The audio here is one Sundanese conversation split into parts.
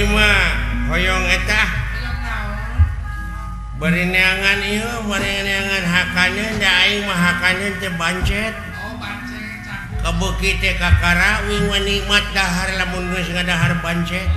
abdi mah hoyong eta bari neangan ieu bari neangan hakana da aing mah hakana teh bancet kabeuki teh kakara wing nikmat dahar lamun geus ngadahar bancet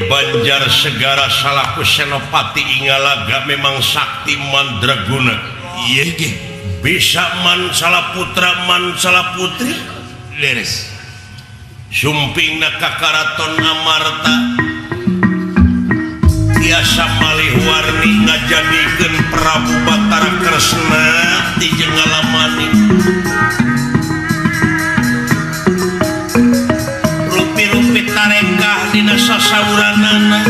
Banjar Segara salaku Senopati Ingalaga memang sakti mandraguna. Iya ge. Bisa mansala putra mansala putri leres. Sumpingna ka Karaton Amarta. Tiasa malih warni ngajadikeun Prabu Batara Kresna ti jengalamani. Rupi-rupi tarekah dina sasauranana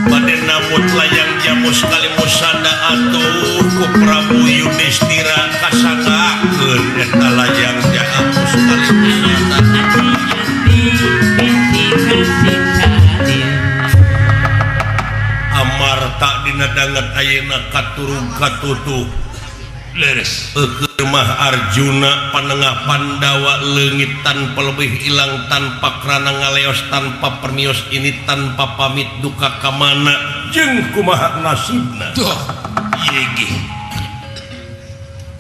bade namut layang jamu sekali musada atuh ku Prabu Yudhistira kasanggakeun eta layang jamu sekali musada Amarta dina danget ayeuna katurung katutuh leres mah Arjuna panengah Pandawa leungit tanpa lebih hilang tanpa krana ngaleos tanpa permios ini tanpa pamit duka kamana jeung kumaha nasibna yegi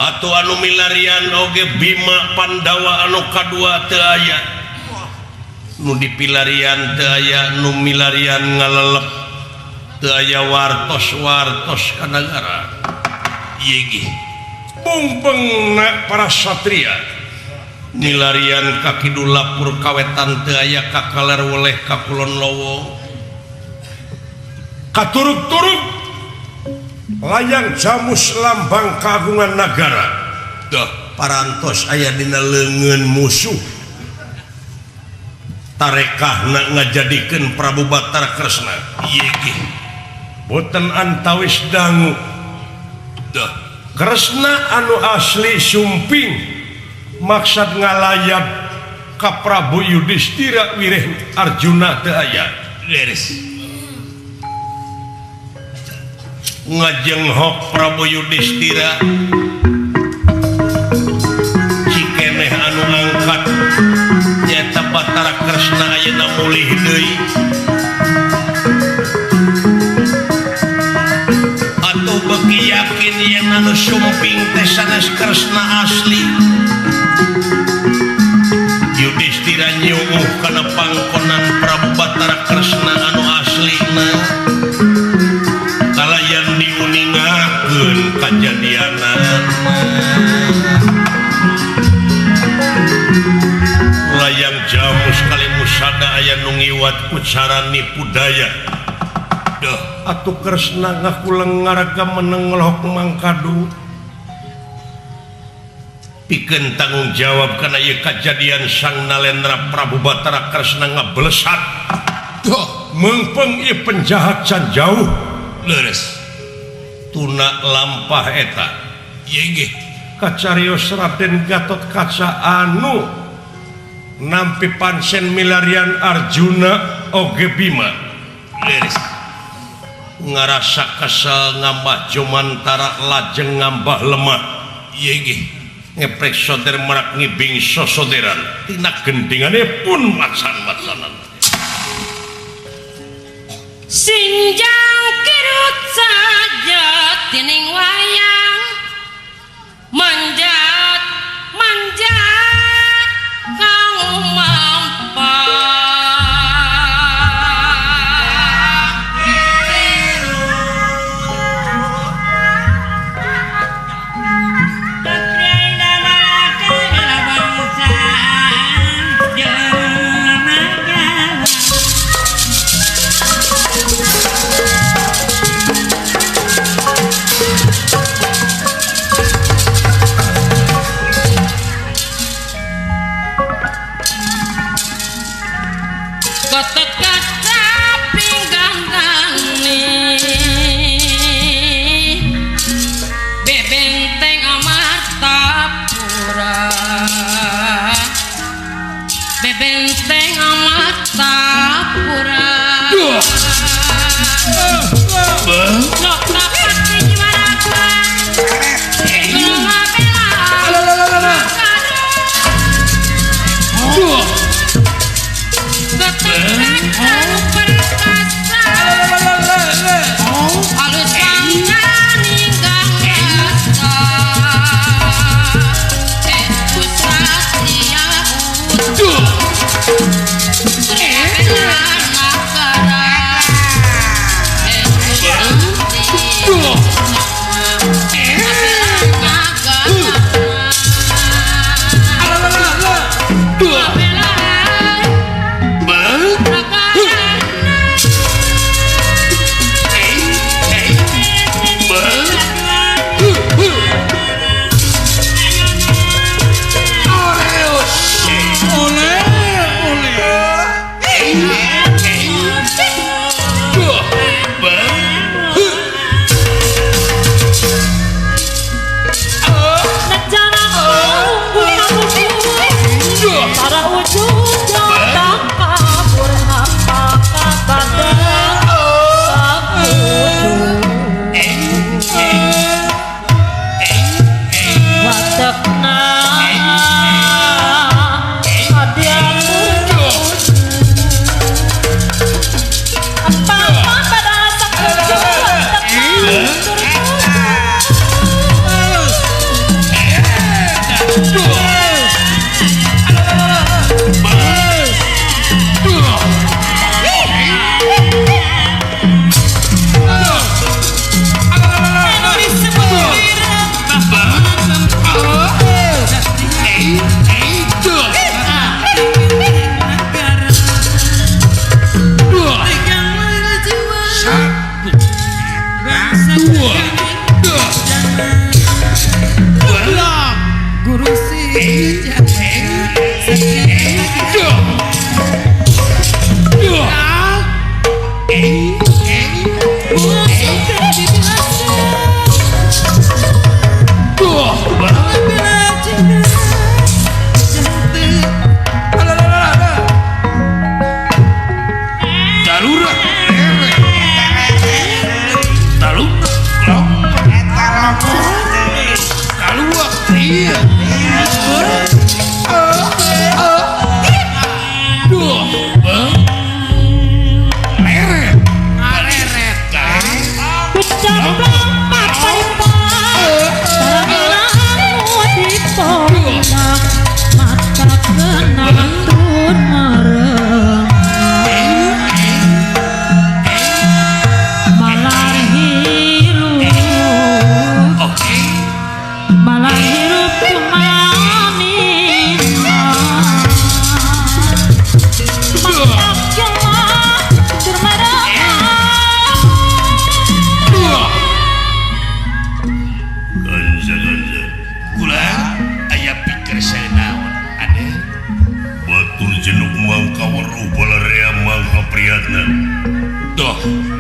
atuh anu milarian oge Bima Pandawa anu kadua teu aya nu dipilarian teu aya nu milarian ngalelep teu aya wartos ka nagara yegi Pungpengna para satria nilarian ka kidul lapur kawetan teu aya ka kaler weleh ka kulon lowo katuruk-turuk layang jamus lambang kagungan nagara dah parantos aya dina leungeun musuh tarekahna ngajadikeun Prabu Batara Kresna ieu ge boten antawis dangu dah Kresna anu asli sumping maksud ngalayap ka Prabu Yudhistira wireh Arjuna teu aya leres ngajenghok Prabu Yudhistira cikeneh anu angkat nyaeta Batara Kresna ayeuna mulih deui beki yakin yang anu sumping teh sanes Kresna asli Yudhistira nyuuh kana pangkonan Prabu Batara Kresna anu aslina kalayan diuningakeun kajadianan layang jamu sekali musada aya nu ngiwat ku cara nipu daya atuh Kresna ngakulang ngaraga meneng ngelohok mangkadu pikeun tanggung jawab kana ieu kajadian sang Nalendra Prabu Batara Kresna ngablesat mengpeng ieu penjahat can jauh leres tuna lampah eta inggih kacarios Raden Gatot Kaca anu nampi pancen milarian Arjuna oge Bima leres ngarasa kesal ngambah jomantara lajeng ngambah lemah inggih ngeprek soder merak ngibing sosoderan tina gendingane pun macan-macanan sinjang kirut saja tining wayang manjat kang mampang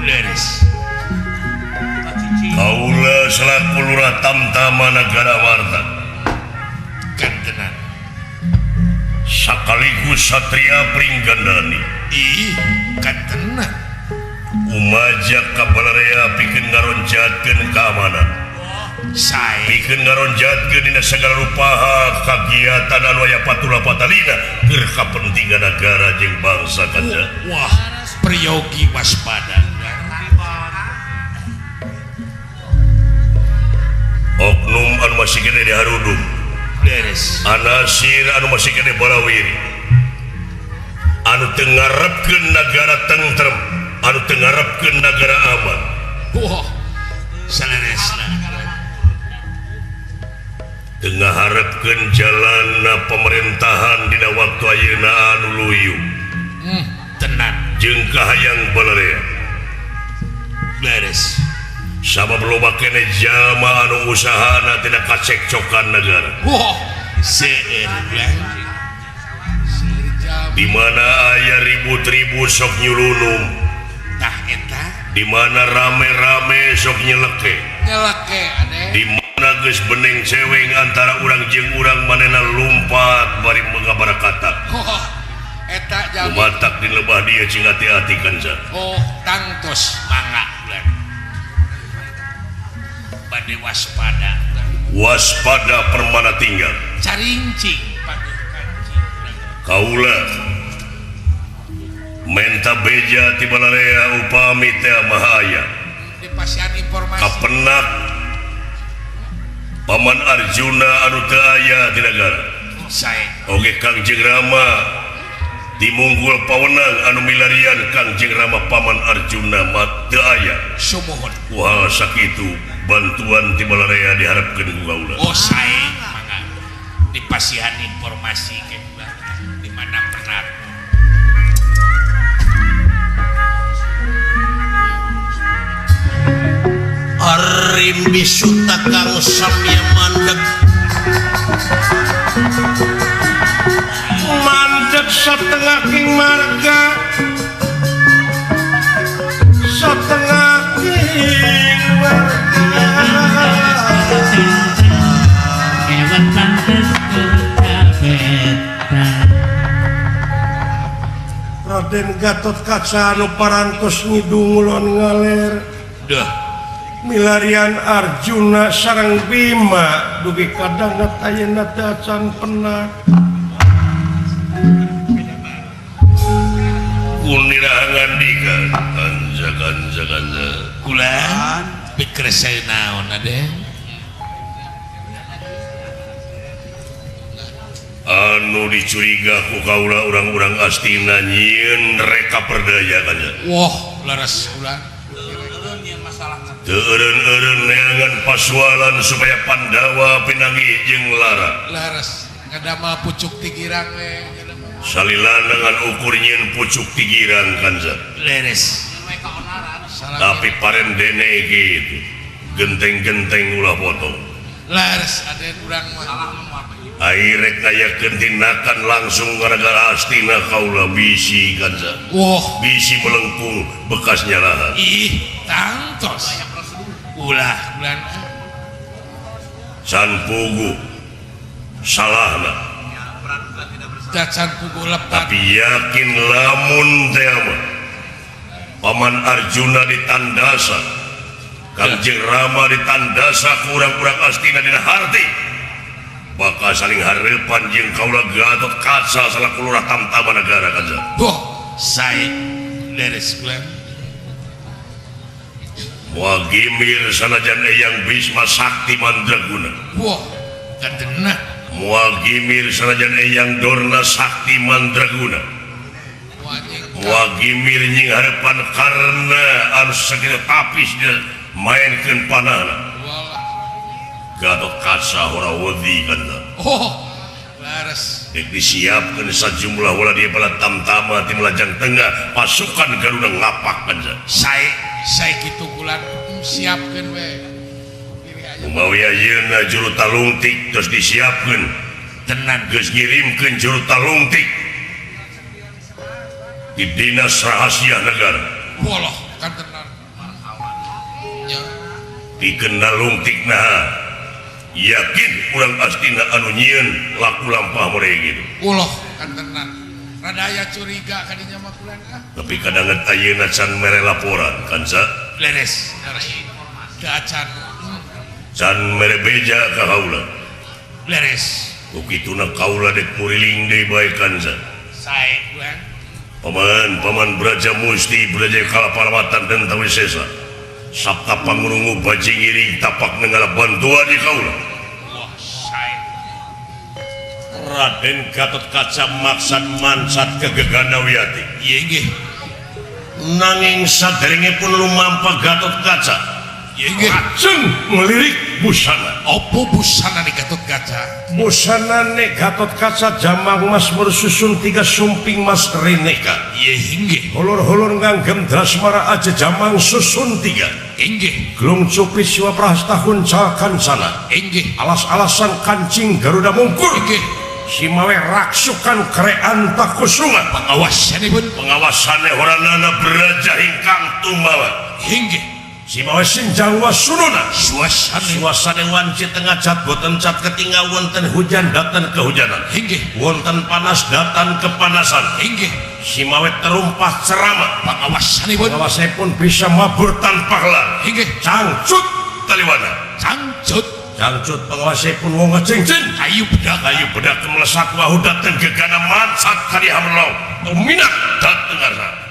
Leres. Kaula selaku lurah Tamtama Nagara Warta Kantenan. sakaligus Satria Pringgandani Kantenan. umajak kabalarea pikeun ngaronjatkeun keamanan pikeun ngaronjatkeun dina segala rupaha kagiatan anu aya patula patalina keur kapentingan negara jeung bangsa kanja. Wah, priyogi waspada. Oknum anu masih kene di harudum Leres. anasir anu masih kene barawiri anu teu ngarepkeun nagara tentrem anu teu ngarepkeun nagara aman. Wah, saleresna. Teu ngaharepkeun jalanna pemerintahan dina waktu ayeuna anu luyu Tenan. jeung kahayang balarea Leres. sabab loba kene jalma anu usahana tina kacekcokan negara Wah, seueur ulah. di mana aya ribut-ribut sok nyulunum Tah eta di mana rame-rame sok nyeleke nyeleke ade. di mana geus beneng ceweng antara urang jeung urang manehna lumpat bari mengabarakata Wah, eta jalmi. kumatak di lebah dia cing hati-hati kanca. Oh, tangtos mangga ulah. Bade waspada. Waspada permana tinggal Carincing pagi kancing. kaula menta beja ti balarea upami teh mahaya Di pasian informasi. kapenak Paman Arjuna anu teu aya di negara Sae. oge Kangjeng Rama dimunggul pawenang anu milarian Kangjeng Rama Paman Arjuna mah teu aya Sumuhun. wah sakitu bantuan ti balarea diharapkeun ku kaula. Oh, sae mangga. Di pasian informasi ke di mana pernah. Arim bisuta kang samya mandeg mandeg setengah king marga setengah king marga Raden Gatot Kaca anu parantos ngidung ulon ngaler Duh. milarian Arjuna sareng Bima dugi kadangat ayeuna teu acan penak kunirahangan dika kanja Kulan pikir saya naon ade. anu dicuriga ku kaula urang-urang Astina nyieun reka perdaya kanja Wah, laras ulah. teu eureun-eureun neangan pasualan supaya Pandawa pinangi jeung Lara Laras ngadama pucuk tigirang we. salilana ngan ukur nyieun pucuk tigirang kanja Leres. tapi parendene gitu genteng-genteng ulah potong Laras ada urang mah. airek ngayakeun tindakan langsung gara-gara Astina kaula bisi kanja Wah, bisi melengkung bekas nyalahan ih, tangtos. Ulah bulan can pugu salahna dacan pugu lepat. tapi yakin lamun teh mah Paman Arjuna ditandasa Kangjeng Rama ditandasa ku urang-urang Astina dina harti bakal saling hareupan jeung kaula Gatot Kaca salaku lurah Tamtama Nagara kanja Wah, saya leres bulan. Muagimir sanajan eyang Bisma Sakti Mandraguna Wah, kadena. Muagimir sanajan eyang Dorna Sakti Mandraguna Muagimir nying harapan karena anu sakitu tapis dia mainkeun panahna Gatot Kaca ora wedi kanta Oh, laras. dek disiapkeun sajumlah wala di bala Tamtama ti Melajang Tengah pasukan Garuda ngapak kanta Saya gitu bulan siapkan we. umawi ayeuna juru talungtik terus disiapkeun Tenan. geus ngirimkeun juru talungtik di dinas rahasia negara Woloh kan tenan. dikenal lungtikna yakin kurang astina anu nyieun laku lampah mereka gitu ulah kan tenan rada aya curiga kadinya mah kulan tapi kadang ayeuna can mere laporan kan sa leres teu acan can mere beja ka kaula leres ukituna kaula dek muriling deui bae kan sa sae kulan paman Braja Musti Braja Kalaparawatan dan Tawisesa sabta pangurungu bajing iring tapak nenggala bantuan di kaula wah sae Raden Gatot Kaca maksad mansat ke Gegana-Wiyati ieu nggih nanging saderengipun lumampa Gatot Kaca ieu nggih lajeng melirik busana opo busana ni Gatot Kaca busana ne Gatot Kaca jamang mas bersusun 3 sumping mas reneka ieu nggih holor-holor nganggem drasmara aja jamang susun 3 inggih glung cupi siwa prahastahun cakan sana inggih alas-alasan kancing Garuda Mungkur inggih simawe raksukan kerean takusungan pengawasanipun pengawasannya horanana Braja Hingkang Tumbawa inggih simawe sinjang wasununa suasana wanci tengah cat boten cat ketinggal wonten hujan datan kehujanan inggih wonten panas datan kepanasan inggih simawe terumpah ceramah pengawasanipun pengawasanipun bisa mabur tanpa kelar inggih cangcut taliwana cangcut pengawasanipun wong ngecingcin kayu bedak melesat wahu dateng gegana mansat kali hamlau minat dateng arna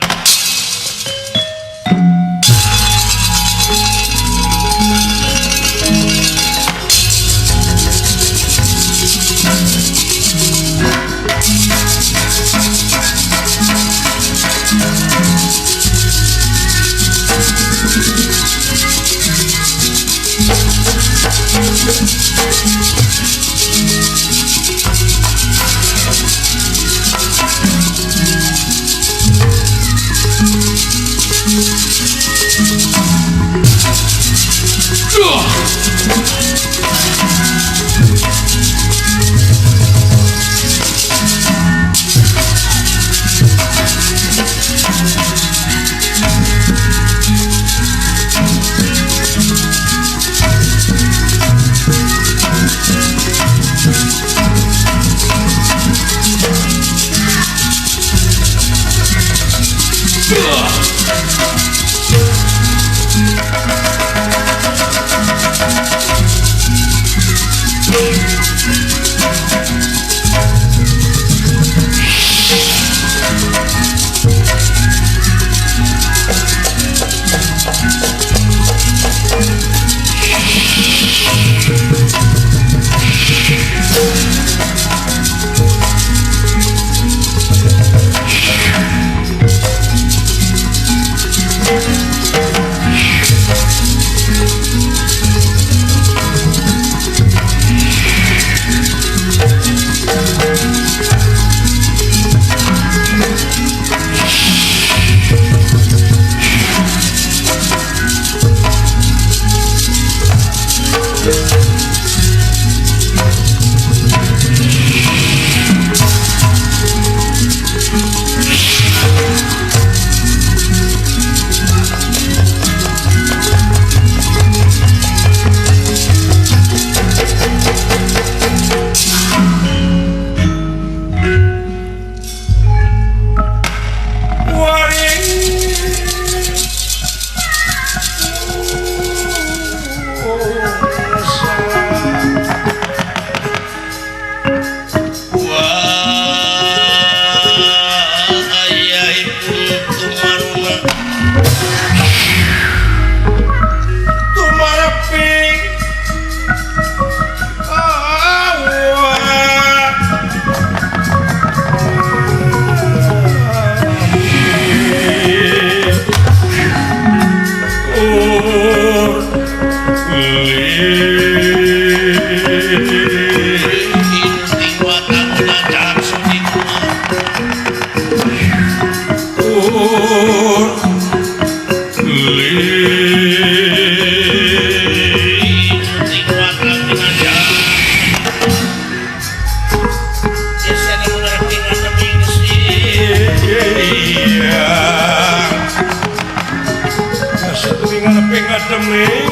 Satu minggu ngademing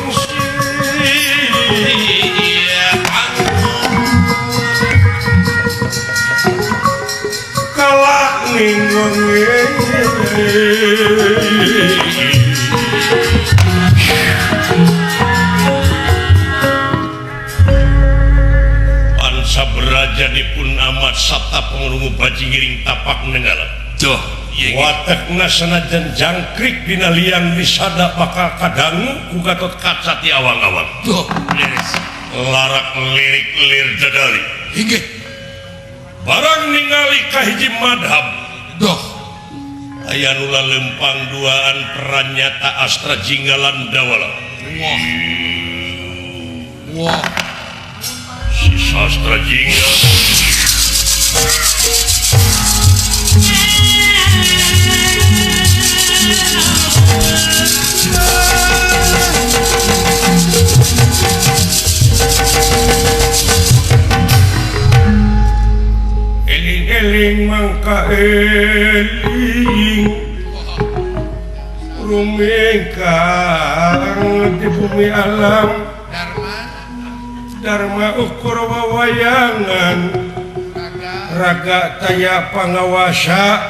kalak ningonge ansa beraja dipun amat sabta pengrungu baji giring tapak nenggala tuh watekna sanajan jangkrik dina liang disada bakal kadangu ku Gatot Kaca ti awang-awang tuh beres larak lirik lir dadali hingga barang ningali kahiji madhab doh aya nu lempang duaan peranyata astra jinggalan dawala wah si sastra jinggal eling mangka eling rumingkang di bumi alam Dharma ukur wawayangan raga taya pangawasa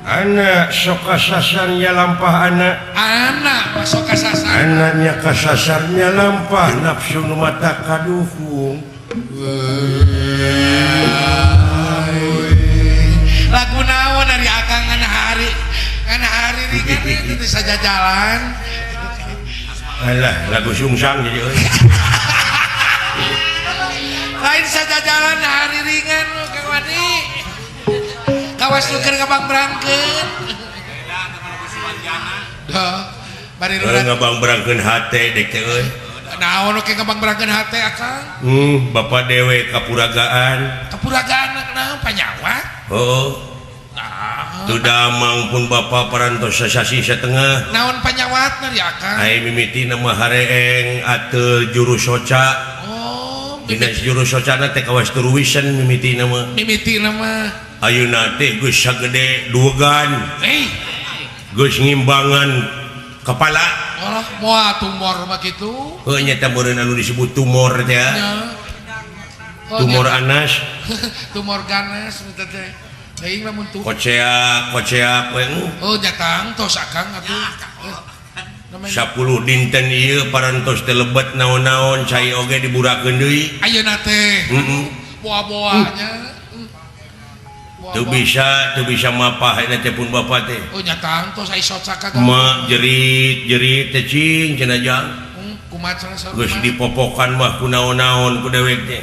anak sok kasasarnya lampah anak masuk kasasar anaknya kasasarnya lampah nafsu mata kaduhung lagu naon dari akang anak hari ringan itu saja jalan alah lagu sungsang jadi lain saja jalan hari ringan Kang Wani kawas nuker ngabang berangkeun dah bari ngabang berangkeun hate dek teh euy naon oke ngabang berangkeun hate akang bapak dewe kapuragaan naon panyawa oh tu damang pun bapak parantos sasasi setengah naon panyawat dari akang ai mimiti nama hareeng ateul juru soca dina juru socana teh kawas turuwisan mimiti nama ayeuna teh geus sagede duegan geus ngimbangan kepala moal tumor mah kitu heuh nya teh meureun anu disebut tumor teh tumor anas tumor ganas teh deui mah mun kocea oh jatang tos akang atuh 10 dinten ieu parantos teh lebet naon-naon cai oge diburakeun deui ayeuna teh boa-boanya teu bisa mapah eta teh pun bapak teh oh nyatang tos ai sot saka ma jerit teh cing cenah jang kumaha cenah geus dipopokan mah ku naon-naon ku dewek teh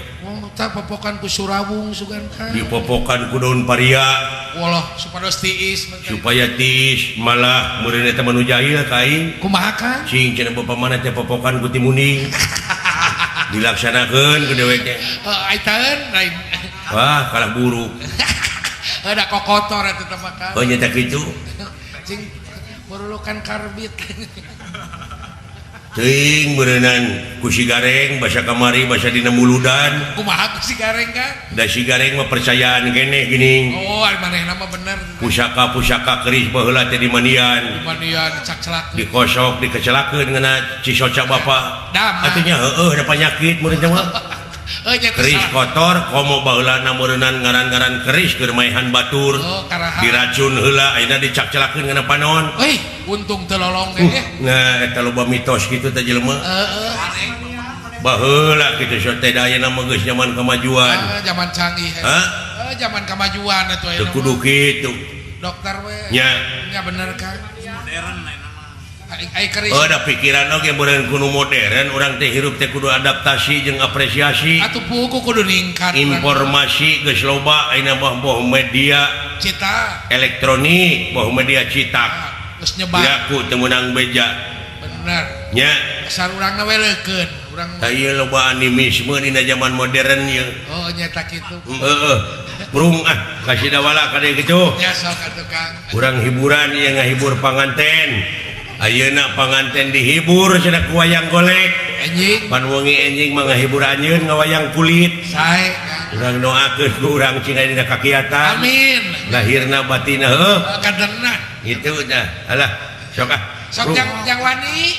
tah popokan ku surawung sugan kan dipopokan ku daun paria walah supados tiis supaya tiis malah meureun eta manu jahil ka aing kumaha kan cing cenah bapa mana teh popokan ku timuning dilaksanakeun ku dewek teh aitaeun lain wah kalah buruk ada kokotor eta teh makan oh nya teh kitu cing merulukan karbit teuing beureunan ku si gareng basa kamari basa dina muludan kumaha ku si gareng kan da si gareng mah percayaan keneh geuning oh ari manehna mah bener pusaka keris baheula teh di mandian cak celak dikosok dikecelakeun ngeuna cisoca bapa atunya heueuh ada penyakit meureun teh mah keris kotor komo baheulana meureunnan ngaran-ngaran keris keur maehan batur diracun heula ayeuna dicak-celakeun ngeuna panon untung teu lolong ge nah eta loba mitos kitu teh jelema baheula kitu so teh ayeuna mah geus zaman kemajuan zaman canggih zaman kemajuan atuh teu kudu kitu dokter we nya bener kan modern ada pikiran oge meureun kudu modern urang teh hirup teh kudu adaptasi jeung apresiasi atuh buku kudu ningkat informasi geus loba ayeuna mah boh media cetak elektronik boh media cetak geus nyebar yaku teu meunang beja bener nya asal urangna we leukeun urang tah ieu loba animisme dina zaman modern ieu oh nya tak kitu heeh burung kasih dawala ka dieu kitu nya sok atuh Kang urang hiburan ieu ngahibur panganten ayeuna panganten dihibur cenah ku wayang golek anjing pan wengi enjing mah ngahibur anjeun ngawayang kulit sae urang doakeun ku urang cing aya dina kakiatan amin lahirna batina heuh kaderna itu dah alah sok sok yang wani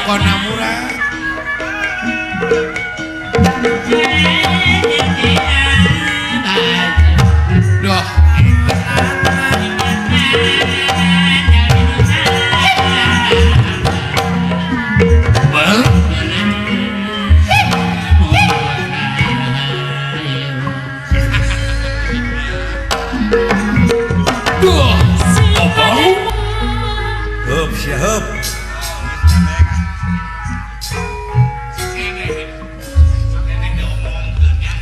pokoknya murah. Doh. Siap.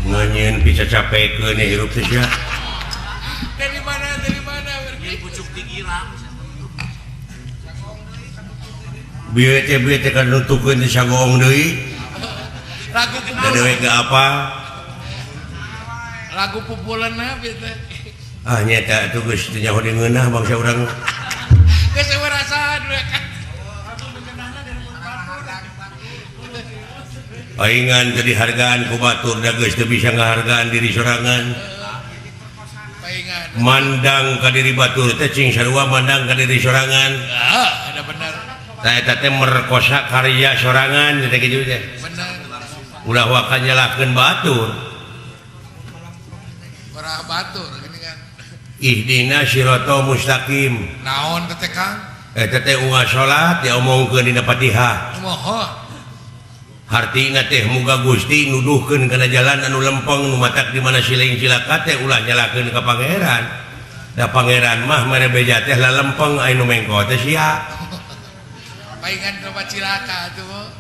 Nganyen bisa capek ke nih hirup saja. Dari mana? pucuk tinggiran Bieu kan nutukeun di sagong deui. Lagu Dewe ke apa? lagu pupuleuna bieu teh. Ah nyata atuh geus teu nyaho deungeunah bangsa urang. Geus eueuh rasaan we kan. Paingan teu dihargaan ku batur da geus teu bisa ngahargaan diri sorangan. Paingan. Mandang ka diri batur teh cing sarua mandang ka diri sorangan. Ada benar. Tah eta teh merkosa karya sorangan teh kitu teh. Benar. Ulah wakan nyalahkeun batur. Barah batur gini kan. Ihdina siratal mustaqim. Naon teh Kang? Eta teh unggal salat diomongkeun dina Fatihah. Mohon. Hartina teh muga Gusti nuduhkeun kana jalan anu lempeng nu matak di mana sileung cilaka teh ulah nyalakeun ka pangeran. Da pangeran mah mere beja teh lalempeng aya nu mengko teh sia. Paingan coba cilaka tuh.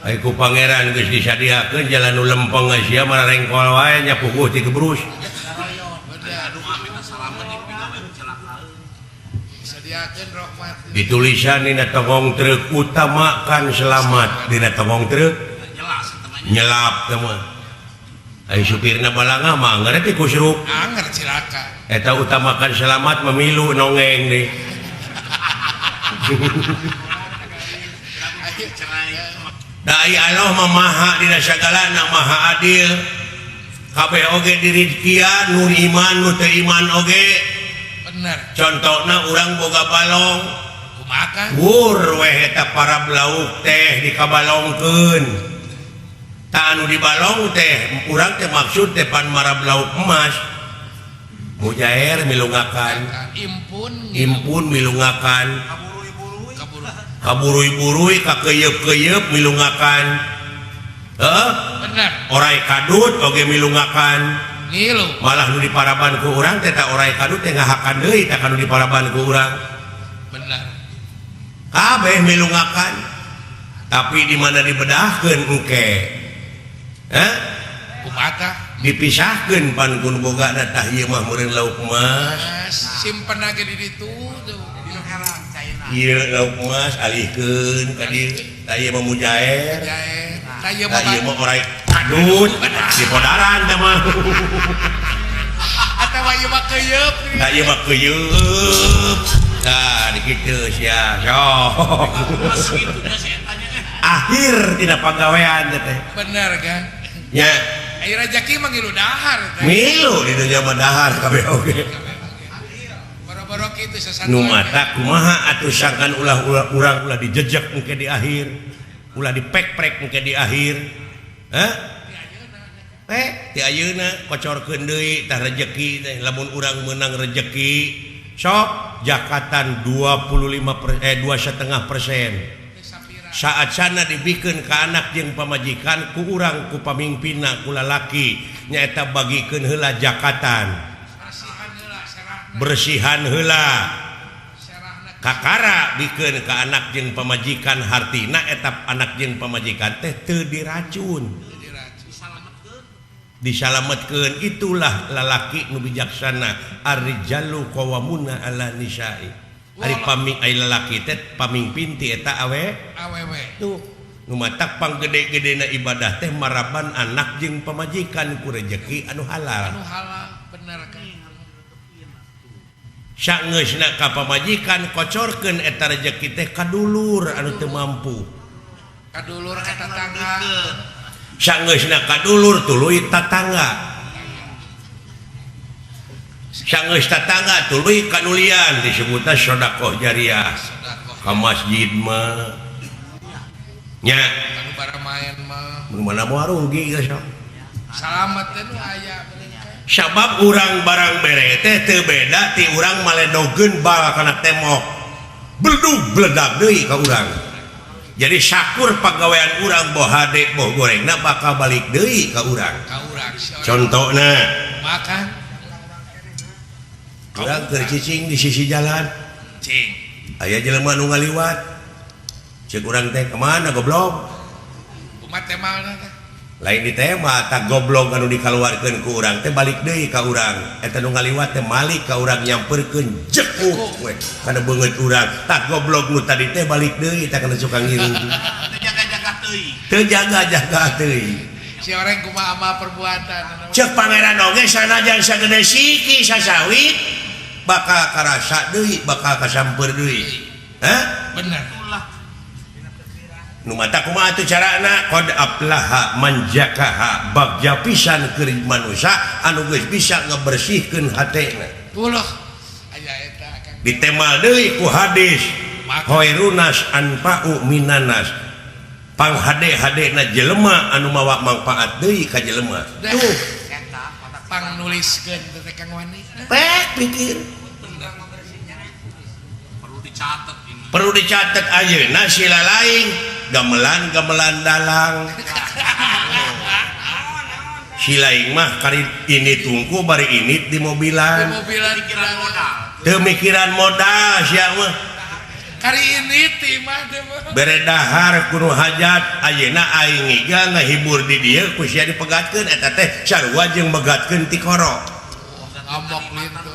Ai ku pangeran geus disadiakeun jalan nu lempeng sia mah rengkol wae nya puguh ti gebrus. Sadiakeun rahmat. Ditulisan dina togong truk utamakan selamat dina togong truk nyelap teh mah. Ai supirna balanga mah ngarti kusruk. Anger cilaka. Eta utamakan selamat memilu nongeng deui. Dai Allah mah maha dina sagalana maha adil. Kabeh oge dirizkian nu iman nu teu iman oge. Bener. Contohna urang boga balong. Kumaha? Wur weh eta para lauk teh dikabalongkeun. Ta anu dibalong teh urang teh maksud teh pan marab lauk emas. Mujair milungakan. Impun milungakan. Kaburui-burui kakeyeup-keyeup milungakan. Bener. Orai kadut oge milungakan. Ngilu. Malah nu diparaban ku urang teh ta orai kadut teh ngahakan deui tah kanu diparaban ku urang. Bener. Kabeh milungakan. Tapi di mana dibedahkeun engke. Kumaha? Dipisahkeun pan kun boga tah ieu mah meureun lauk emas. Simpen lagi di ditu tuh. Ieu lauk emas alihkeun ka dieu. Tah ieu mah mujair. Tah ieu mah orai kadut di podaran teh mah. Atawa ieu mah keuyeub. Tah ieu mah keuyeub. Tah dikitu sia. Sok. Akhir tina pagawean teh. Bener kan? Nya. Ai rezeki mah ngilu dahar teh. Milu di dunya mah dahar kabeh oge. Boro-boro kitu sasantuan. Nu mata kumaha atuh sangkan ulah urang ulah dijejek engke di akhir. Ulah dipek-prek engke di akhir. Ti ayeuna kocorkeun deui tah rezeki teh lamun urang meunang rezeki sok jakatan 2,5%. Saat sana dibikeun ka anak jeung pamajikan ku urang ku pamingpinna ku lalaki nyaeta bagikeun heula jakatan. Bersihan heula. Kakara bikeun ka anak jeung pamajikan hartina eta anak jeung pamajikan teh teu diracun. Disalametkeun itulah lalaki nu bijaksana ar-rijalu qawwamuna 'ala nisa'i. Ari lalaki teh pamimpin ti eta awewe. Tuh, nu matak panggede-gedena ibadah teh maraban anak jeung pamajikan ku rezeki anu halal. Anu halal, bener kan. Saeungeusna ka pamajikan kocorkeun eta rezeki teh ka dulur anu teu mampu. Kadulur ka tetangga. Saeungeusna ka dulur tuluy tatangga. Saeungeus tatangga tuluy kanulian disebutna sedekah jariah. Ka masjid mah nya anu bara main mah mana mau rugi geus salamet teh nu aya sabab urang barang bere teh teu beda ti urang maledogeun bal kana temok bledug bledag deui ka urang jadi syakur pagawean urang boh hade boh gorengna bakal balik deui ka urang contohna makan urang keur cicing di sisi jalan cing aya jelema nu ngaliwat ceuk urang teh kemana goblok umat teh malna teh lain di teh mah tak goblok anu dikaluarkeun ku urang teh balik deui ka urang eta nu ngaliwat teh malik ka urang nyamperkeun jekuk we kana beungeut urang tak goblok nu tadi teh balik deui tak kana suka ngiring teu jaga-jaga teuing si orang kumaha amal perbuatan ceuk pangeran oge sanajan sagede siki sasawit bakal karasa deui bakal kasamper deui bener nu mata kumaha teu carana qad aflaha man jakaha bagja pisan keur manusia anu geus bisa ngabersihkeun hatena ulah aya eta kan ditemal deui ku hadis khairunas anfa'u minanas panghade-hadena jelema anu mawa manfaat deui ka jelema tuh pang nuliskeun teh Kang Wani pek pikir perlu dicatat ayeuna sila lain gamelan dalang silaing mah kari ini tungku bari ini di mobilan teu mikiran modal sia mah kari ini timah teh mah bere dahar kudu hajat ayeuna aing iga ngahibur di dieu ku sia dipegatkeun eta teh sarua jeung megatkeun ti koro ngomong lintu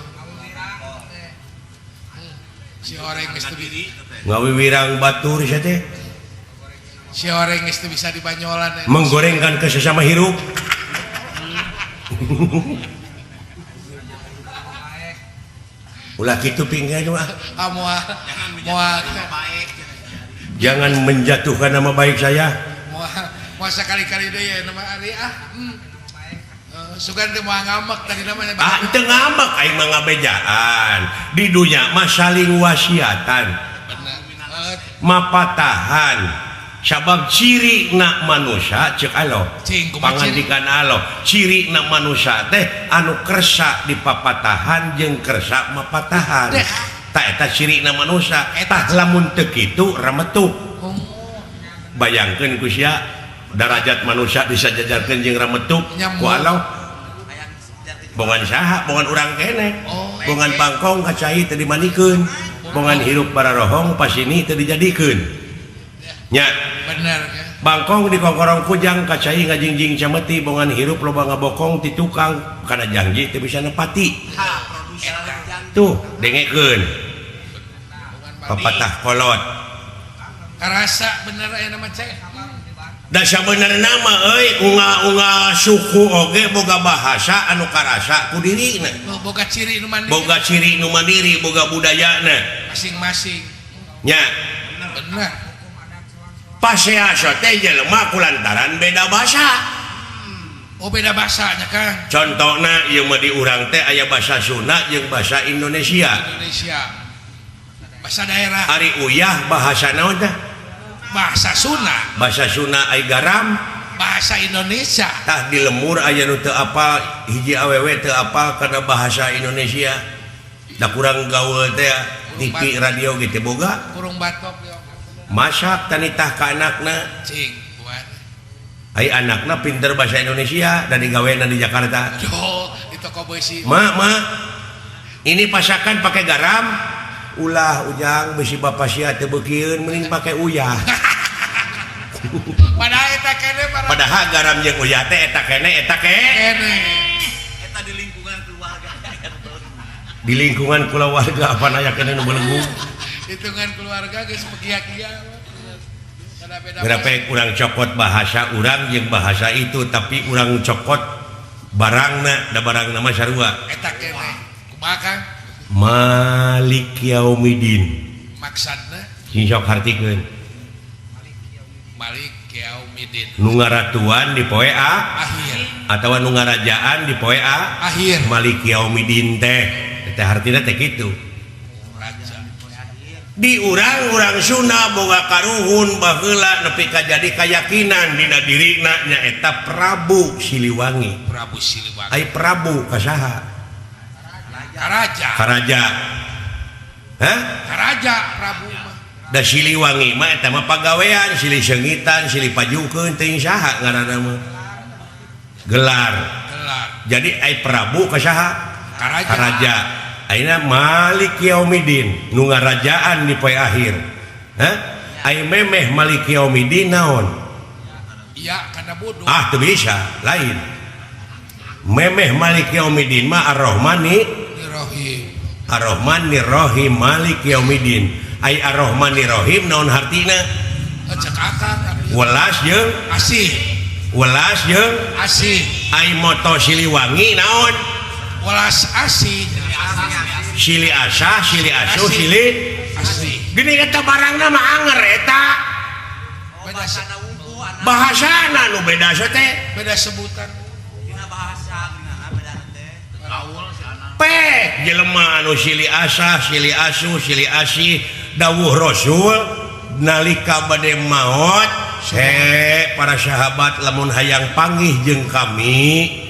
si orang geus teu ngawiwirang batur sia teh si orang geus teu bisa dibanyolan menggorengkan ke sesama hirup ulah kitu pinggan mah moal jangan menjatuhkan nama baik saya moal sekali-kali deui ya nama ari sugan teh moal ngamek tadi namanya teu ngamek aing mah ngabejaan di dunya mah saling wasiatan bener mapatahan sabab ciri na manusia cek alo pangandikan alo ciri na manusia teh anu kersa di papatahan jeung kersa mapatahan tak eta ciri na manusia tah lamun teu kitu rametuk bayangkeun ku sia derajat manusia disajajarkeun jeung rametuk ku Allah bongan saha bongan urang keneh bongan bangkong kacai teu dimanikeun bongan hirup bararohong pas ini teu dijadikeun nya bener bangkong di kongkorong kujang kacai ngajingjing cameti bongan hirup loba ngabokong ti tukang kana janji teu bisa nepati tuh dengekeun pepatah kolot karasa bener aya nama cek da sabenerna mah euy unga suku oge boga bahasa anu karasa ku dirina boga ciri nu mandiri boga budayana masing-masing nya bener paseaso teh jelema kulantaran beda bahasa beda bahasanya Kang contohna ieu mah di urang teh aya bahasa Sunda jeung bahasa Indonesia bahasa daerah ari uyah bahasa naon teh bahasa Sunda aya garam bahasa Indonesia tah di lembur aya nu teu apal hiji awewe teu apal kana bahasa Indonesia da kurang gaul teh TV radio gitu boga kurung batok masak tanitah ka anakna cing buat ai anakna pinter bahasa Indonesia dan digawean di Jakarta di toko besi ma ini pasakan pakai garam ulah ujang besi bapak sia teu beukieun mending pakai uyah padahal eta kene padahal garam jeung uyah teh eta kene eta di lingkungan keluarga di lingkungan keluarga apa naya kene nu belenggu hitungan keluarga geus pekia-kia berapa urang cokot bahasa urang jeung bahasa itu tapi urang cokot barangna da barangna mah sarua eta kene kumaha Kang Malik Yaumidin maksudna sing sok hartikeun Malik Yaumidin nu ngaratuan di poe akhir atawa nu ngarajaan di poe akhir Malik Yaumidin teh hartina teh kitu di urang-urang Sunda boga karuhun baheula nepi ka jadi keyakinan dina dirina nyaeta Prabu Siliwangi. Prabu Siliwangi. Ai Prabu kasaha? Karaja. Karaja. Hah? Karaja Prabu mah. Da Siliwangi mah eta mah pagawean, silih seungitan, silih pajukeun teuing saha ngaranna mah. Gelar. Gelar. Jadi ai Prabu kasaha? Karaja. Karaja. Aina Malik Yaumidin nu ngarajaan di poe akhir. Hah? Ai memeh Malik Yaumidin naon? Iya, kana bodoh. Ah, teu bisa, lain. Memeh Malik Yaumidin mah Ar-Rahman ni Rohim. Ar-Rahman ni Rahim Malik Yaumidin. Ai Ar-Rahman ni Rahim naon hartina? Cek akang. Welas jeung Asih. welas jeung Asih. ai moto Siliwangi naon? Welas asih. Sili asah, sili asuh, Asih. sili Asih. gini eta barangna mah anger eta. Beda Bahasana nu beda teh. beda sebutan. Dina bahasa gimana beda teh? Gaul si anak. Peh jelema anu sili asah, sili asuh, sili asih dawuh Rasul nalika bade maot para sahabat lamun hayang panggih jeung kami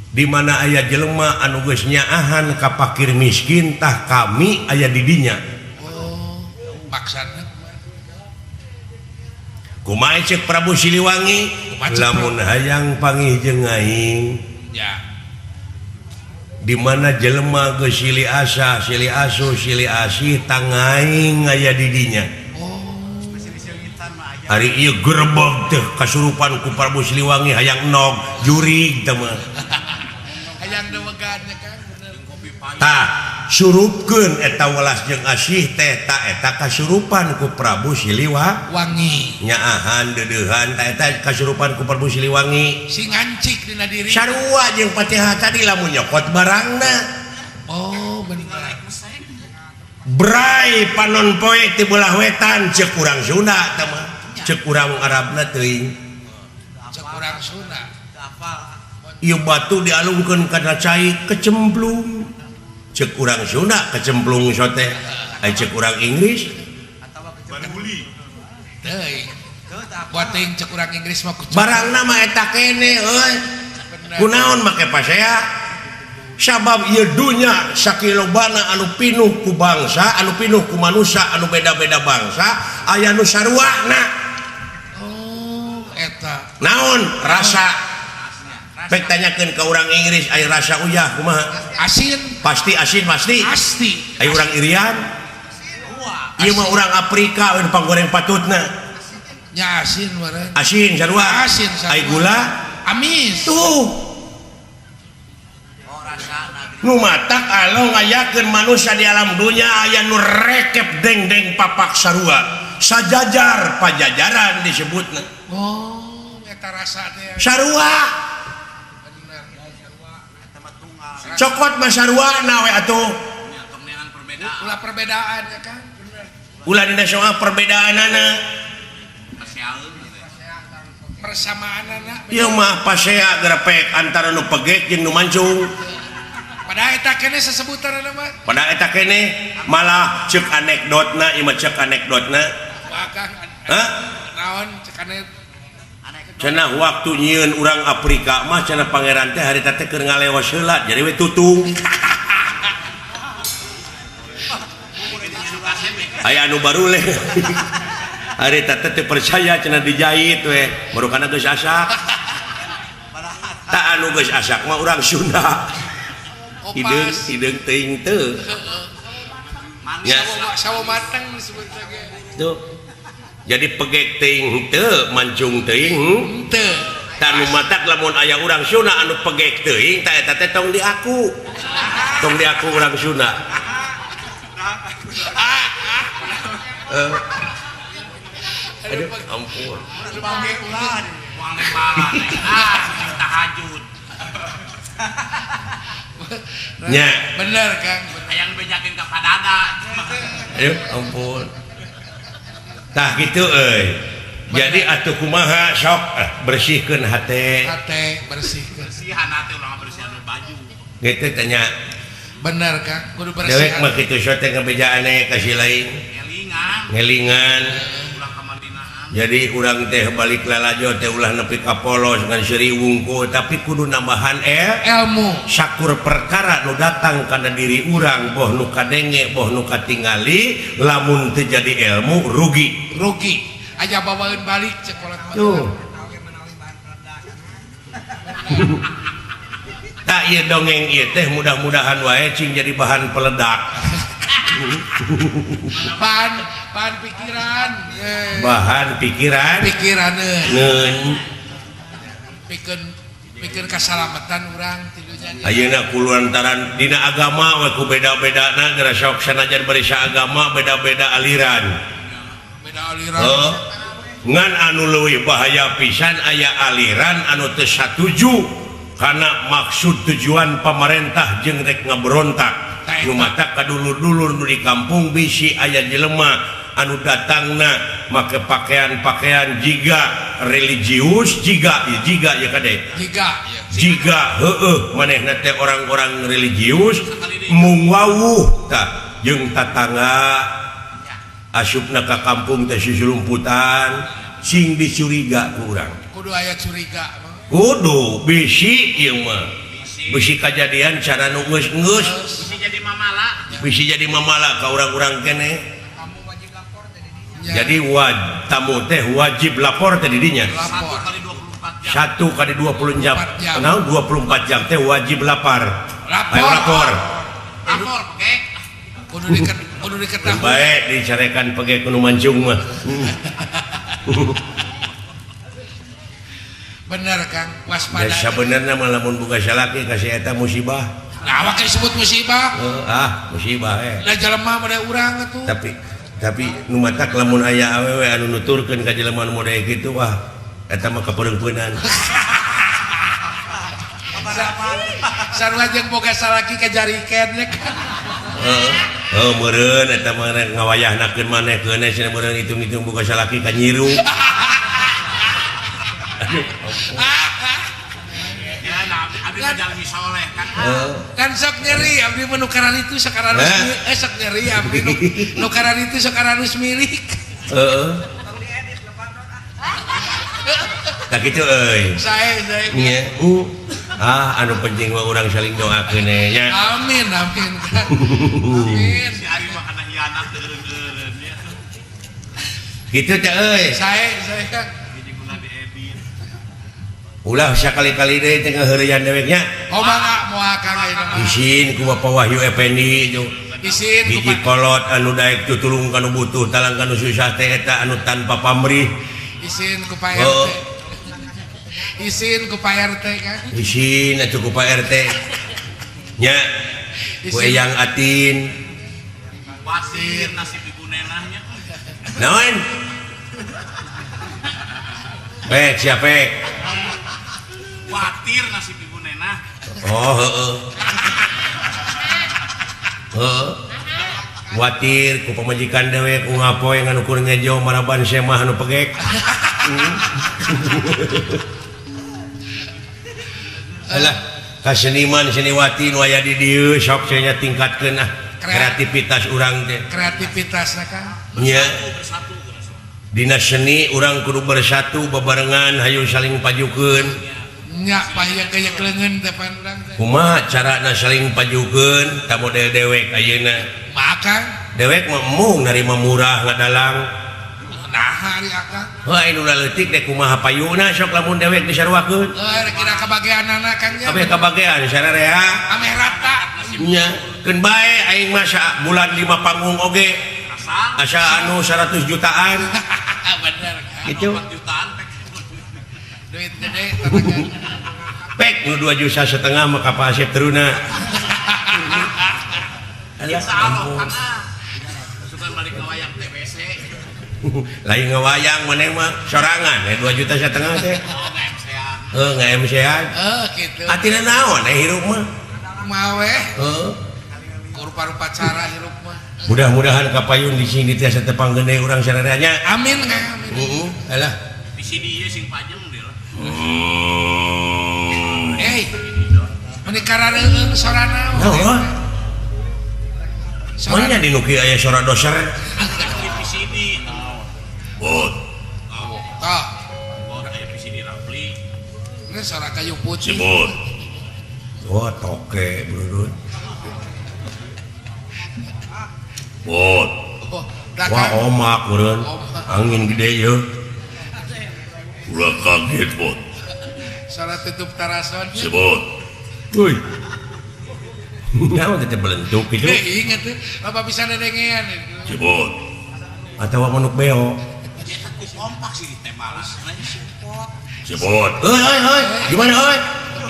di mana aya jelema anu geus nyaahan ka fakir miskin tah kami aya di dinya. Oh, maksudna Kumaha cek Prabu Siliwangi? Lamun hayang panggih jeung aing ya. di mana jelema geus sili asa, sili asuh, sili asih tang aing aya di dinya. Hari ieu gerebeg teh kasurupan ku Prabu Siliwangi hayang nog jurig teh mah. Hayang dewegannya kan bener. Tah surupkeun eta welas jeung asih teh ta eta kasurupan ku Prabu Siliwangi. Nyaahan deudeuhan ta eta kasurupan ku Prabu Siliwangi. Si ngancik dina diri. Sarua jeung Fatihah tadi lamun nyokot barangna. Oh, bener. Brai panon poe ti belah wetan ceuk urang Sunda teh mah. Ceuk urang Arabna teuing. Cek urang Sunda. Ieu batu dialungkeun kana cai kecemplung. Ceuk urang Sunda kecemplung sote. Ai ceuk urang Inggris Teuing. Buat teuing cek urang Inggris mah kucu. barangna mah eta kene euy. Kunaon make pasea? Sabab ieu dunya sakilobana anu pinuh ku bangsa, anu pinuh ku manusia, anu beda-beda bangsa, aya nu saruahna. Oh, eta. Naon rasa? Pek tanyakeun ka urang Inggris aya rasa uyah kumaha? Asin. Pasti asin pasti. Pasti. Aya urang Irian. Ieu mah urang Afrika anu panggoreng patutna. Nya asin meureun. Asin sarua. Asin sarua. Aya gula. Amis. Tuh. Nu matak alo ngayakeun manusia di alam dunia aya nu rekep deng-deng papak sarua. Sajajar pajajaran disebutna. Oh, eta rasa teh. Sarua. Bener. Cokot mah sarua na we atuh. Ulah perbedaan ya kan? Bener. Ulah dina soal perbedaanana. Persamaanana. Ieu mah pasea grepek antara nu pegek jeung nu mancung. Padahal eta kene sesebutanna mah. Pada eta kene malah ceuk anekdotna, ieu mah ceuk anekdotna. Bakang. Hah? Naon cekane Cenah waktu nyieun urang Afrika mah cenah pangeran teh harita teh keur ngalewas heula jadi we tutung. Aya anu baruleh. Harita teh percaya cenah dijahit we, marukana geus asak. Tak anu geus asak mah urang Sunda. Hideung teuing teu. Ya. sawo matang disebutna ge. Tuh. Jadi pegek teuing teu, mancung teuing Teu. tanu matak lamun aya urang Sunda anu pegek teuing ta eta teh tong diaku. Tong diaku urang Sunda. Aduh, ampun. Sebagai ulah uang lembaran. Tahajud. Nya. Bener Kang. Yang bejakin ke padadan. Aduh, ampun. Tah kitu euy. Jadi atuh kumaha sok bersihkeun hate. Hate bersihkeun. Bersihan hati ulah bersihan baju. Gitu tanya. Bener Kang, kudu Dewek bersih. mah kitu sote ngabejaane kasih lain. ngelingan Ulah ka Madinah. jadi urang teh balik lalajo teh ulah nepi ka polos ngan seri wungkul tapi kudu nambahan ilmu syakur perkara nu datang kana diri urang boh nu kadenge boh nu katingali lamun teu jadi ilmu rugi aja bawain balik sekolah tuh tak ieu dongeng ieu teh mudah-mudahan wae cing jadi bahan peledak bahan pikiran bahan pikiran pikir keselamatan orang tilunya ayeuna ku lantaran dina agama we ku beda-bedana gara sok sanajan bari agama beda-beda aliran ngan anu leuwih bahaya pisan aya aliran anu teu satuju kana maksud tujuan pemerintah jeung rek ngaberontak nu mata kadulur-dulur nu di kampung bisi aya jelema anu datangna make pakaian-pakaian jiga religius jiga ya kade jiga heueuh manehna teh orang-orang religius mung wawuh tah jeung tatangga asupna ka kampung teh susulumputan sing dicuriga ku urang kudu aya curiga kudu bisi ieu mah bisi kajadian cara nu geus bisi jadi mamala ka urang-urang kene jadi tamu teh wajib lapor teh didinya 1 kali 24 jam nah 24 jam teh wajib lapor kudu diketahui baik dicarekan pege kudu mancung mah bener Kang waspada sabenerna mah lamun boga salaki kasih eta musibah nah awak disebut musibah musibah lah jelema mah urang atuh tapi nu matak lamun aya awewe anu nuturkeun ka jelema nu model kitu wah eta mah kapeureumpeunan sarua jeung boga salaki kajarikeun nya kan meureun eta mah ngawayahnakeun maneh keuneh cenah meureun hitung-hitung boga salaki ka nyiru kan sok nyeri abdi menukaran itu sekarang sok nyeri abdi nukaran itu sekarang milik tak gitu euy saya nya anu penting mah urang saling doakeun nya amin amin Si Ari mah kana hianat deureun nya. Kitu teh euy saya ulah sakali-kali deui teh ngaheureuyan deweknya mangga moal Kang ayeuna mah isin ku Bapak Wahyu Effendi itu isin hiji kolot anu daek tutulung kanu butuh talang kanu susah teh eta anu tanpa pamrih isin ku Pak RT isin ku Pak RT Kang isin atuh ku Pak RT nya ku Eyang Atin Wasir nasib ibu nenahnya. naon siapa Khawatir nasib ibu nenah. Khawatir ku pamajikan dewe ku ngapoe nganu kur ngejo maraban semah anu pegek alah kaseniman seniwati nu aya di dieu sok nya tingkatkeun kreativitas urang teh kreativitasna Kang nya dina seni urang kudu bersatu bebarengan hayu saling pajukeun nya payah kayak kelengen depan urang teh kumaha carana saling pajukeun ta model dewek ayeuna makan dewek mah mung narima murah ngadalang nah hari Akang wah anu leutik deh kumaha payuna sok lamun dewek disarwakeun kira kebagianana Kang nya kabeh kabagean sararea ame rata nya keun bae aing mah bulan 5 panggung oge asa anu 100 jutaan bener Kang gitu 4 jutaan pek. duit gede tanaga pek nu 2,5 juta mah ka Pak Asep teruna Insyaallah kana suka balik ka wayang TBC. lain ngawayang maneh mah sorangan 2,5 juta teh nge-MC-an gitu atina naon hirup mah mawe rupa-rupa cara hirup mah mudah-mudahan kapayun di sini tiasa tepang gede urang sarereanya amin Kang amin alah Di sini ieu sing pajeng deul. menikaran sorana soalnya di nuki aya sora doser Di sini Rapli. Bot. Tah, Oh, kayak di sini Rapli. ini suara kayu Si putih. Bot. Wah, toke, Brudut. Bot. Oh, dah Wah, kan? omak, Brudut. Omak. Angin gede ya. Udah kaget, Bot. Suara tutup tarason. Si Bot. Woi. Ngapain kita belentuk gitu? Ingat tuh, Bapak bisa nedengean. Si Bot. Atau manuk beo. Kompak sih di tema lah. Nanya support. Si Bot. Hei. Gimana, hei?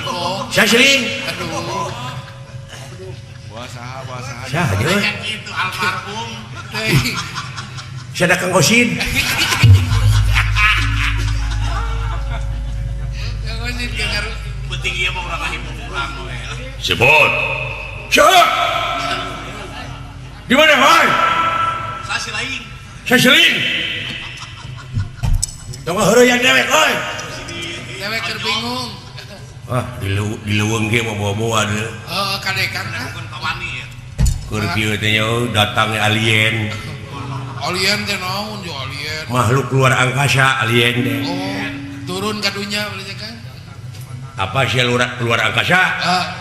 Oh, Saya seling. aduh. Saya aja. Yang itu almarhum. Hei, Saya ada Kang Osin. yang masih dengar. Penting iya mau orang lain pulang. Si Bot. Siapa? Di mana, hei? Saya si lain. Saya seling. Tunggu heureuyang dewek, hei. Dewek keur bingung. Ah, di leuweung ge mah bawa-bawa deh. Oh, kadekan ah. Bukan kawani ya. Keur kieu teh nya datangnya alien. Alien teh naon jo alien. Makhluk luar angkasa alien deh. Oh, turun ke dunia berarti kan? Apa sih luar angkasa?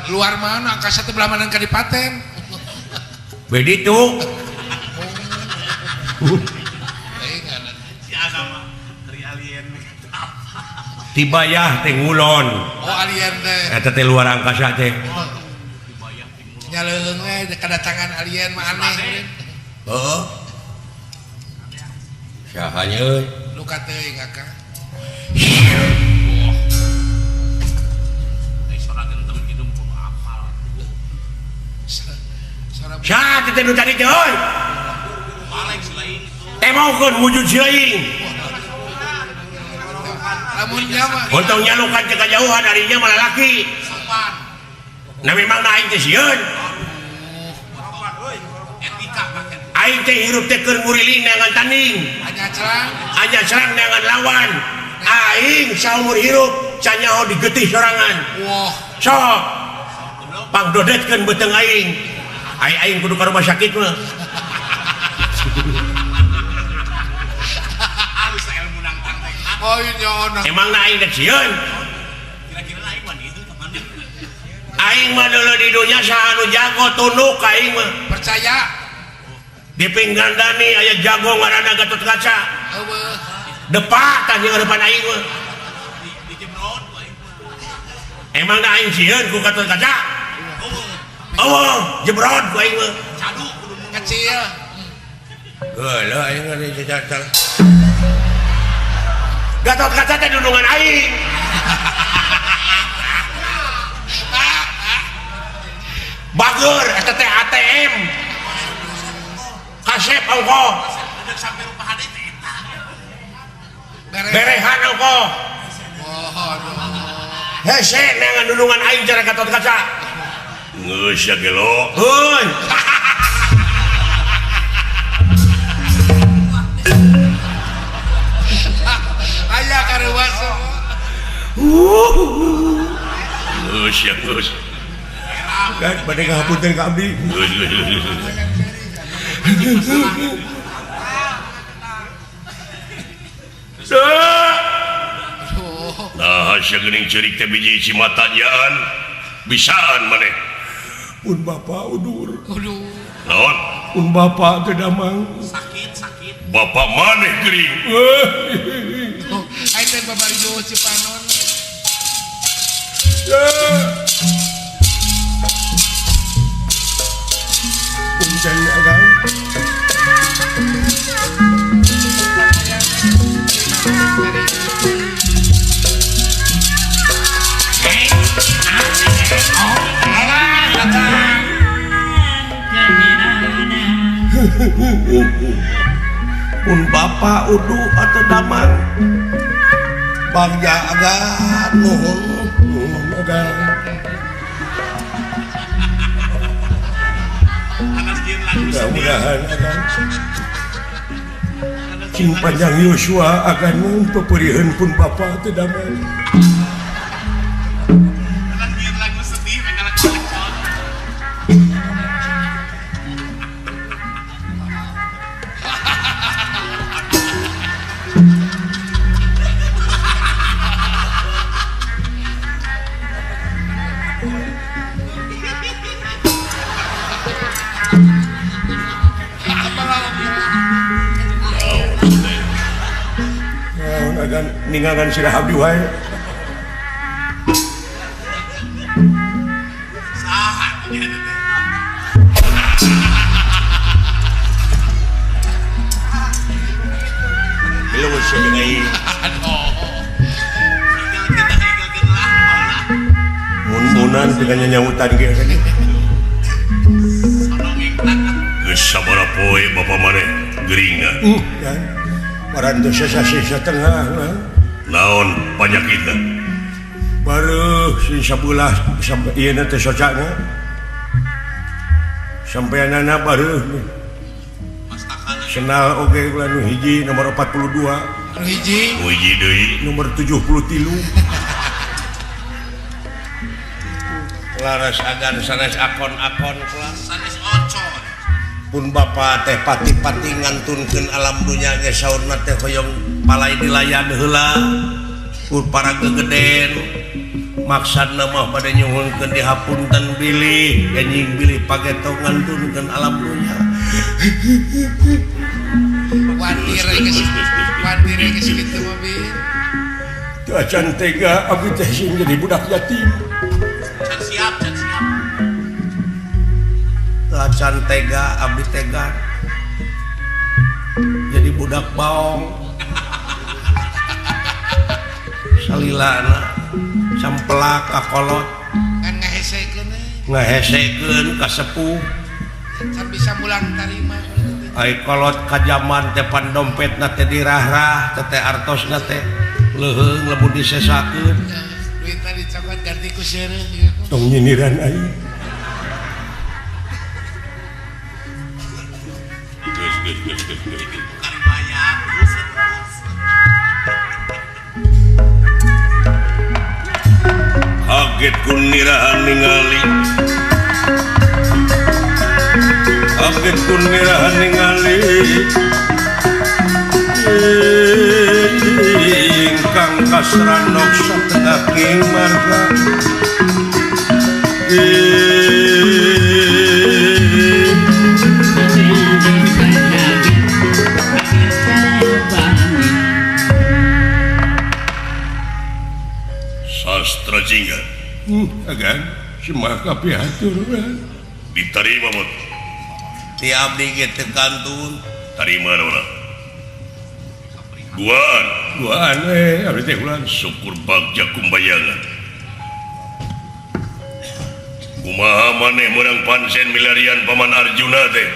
Luar mana? Angkasa teh belah mana kadipaten? Bedi tuh. Enggak. Si Agama dari alien. Tibayah teh ngulon. Oh, alien teh. Eta teh luar angkasa teh. Nyaleung we kedatangan alien mah aneh. Heeh. Sahanya euy. Luka teuing Kakak. Dari suara genteng hidup pun apal. Suara Sah teh nu tadi teh euy. Balik si lain. Temokeun wujud si leuing. lamun nyawa. Untung nyalukan ke kejauhan harinya malah laki. Sopan. Nah memang na aing teh sieun. Etika pakai. Aing teh hirup teh keur muriling neangan tanding. Hanya cerang. Anya serang neangan lawan. Aing saumur hirup canyaho digetih sorangan. Wah, Sok pangdodetkeun beuteung aing. Aing kudu ka rumah sakit mah. Halus ilmu nang tanteng. oh iya orang. Emang na aing teh sieun. Kira-kira lain mah itu teman. Aing mah deuleu di dunya saha nu jago tunduk ka aing mah. Percaya. Di pinggandani aya jago ngaranna Gatot Kaca. Eueuh. Depak tah jeung depan aing mah. Di Jemrod lain. Emang na aing sieun ku Gatot Kaca? Oh, Oh, jebrod ku aing mah. cadu kudu nunggu. Kecil. Heula aing geus dicacal. Gatot Kaca teh dudungan aing. Bager eta teh ATM. Kasep ongkoh, Udah sampai rupa hade teh eta. berehan ongkoh. Oh, aduh. Hese neangan dudungan aing cara Gatot Kaca. Geus ya gelo. Heuy. Aya karuasa. Geus ya geus. Kan pada ngapunten ka abdi. Geus. Oh, Nah, geuning ceurik teh biji cimatanyaan bisaan maneh. Pun bapa udur. aduh. Naon? Pun bapa teh damang. Sakit. Bapa maneh geuring. Oh, aing teh babarido Cipanon. Punten agang. Pun bapa udu atau damang. Bagja agang nuhun agang. Anas jeung lagu sedih. Mudah-mudahan akan Cing panjang Yosua akan peperihan pun bapa teu damai. Anas jeung lagu sedih mengalak bacot. ningangan sirah abdi wae. Saha dia teh. Belum sebengai Aduh. mun-munan dengan nyautan ge kan. Geus sabaraha poe bapa maneh geringan. Kan. Parantos sasa tengah. Naon panyakitna? Baru si sabulah sampai ieu na teh socana. Sampeanana baru senal oge bulan nu hiji nomor 42, Anu hiji. Uji deui. nomor 73. Laras agan sanes akon-akon kelas. Sanes ocon. Pun bapa teh pati-pati ngantunkeun alam dunya ge saurna teh hoyong palai dilayan heula ku para gegeden. Maksudna mah pada nyuhunkeun dihapunten bilih anjing bilih pageto ngantunkeun alam dunya. Wantir ke situ mobil. Teu acan tega abdi teh sing jadi budak yatim. Can siap. Acan tega abdi tega jadi budak baong. Salilana sampelak kakolot Kan ngahesekeun ngahesekeun ka sepuh. Can bisa mulang tarima. Ai kolot kajaman tepan dompetna teh dirah-rah teh artosna teh leuheung lamun disesakeun. Duitna dicokot ganti ku seureun. Tong nyindiran aing. Kaget kun nirahan ningali kaget kun nirahan ningali ingkang kasranok satengah kimarga sastra jingga Agan semua kapiatur kan. diterima mot ti abdi ge teu kantun tarima urang duaan Duaan abdi teh ulang syukur bagja kumbayangan kumaha maneh meunang pansen milarian paman Arjuna teh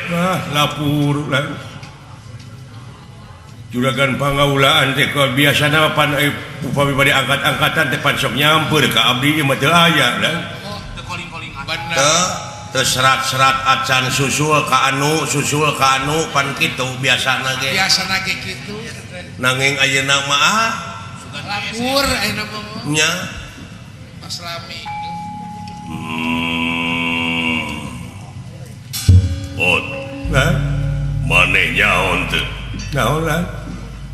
lapur lah. Juragan pangaulaan teh kalau biasana pan upami bade angkat-angkatan teh pan sok nyamper ka abdi ieu mah teu aya lah. Teu koling-kolingan. teu serat-serat acan susul ka anu pan kitu biasana ge Biasana ge kitu. nanging ayeuna mah Lapur ayeuna mah nya Mas Lami. Ot Nah, maneh nyaon teu naon lah.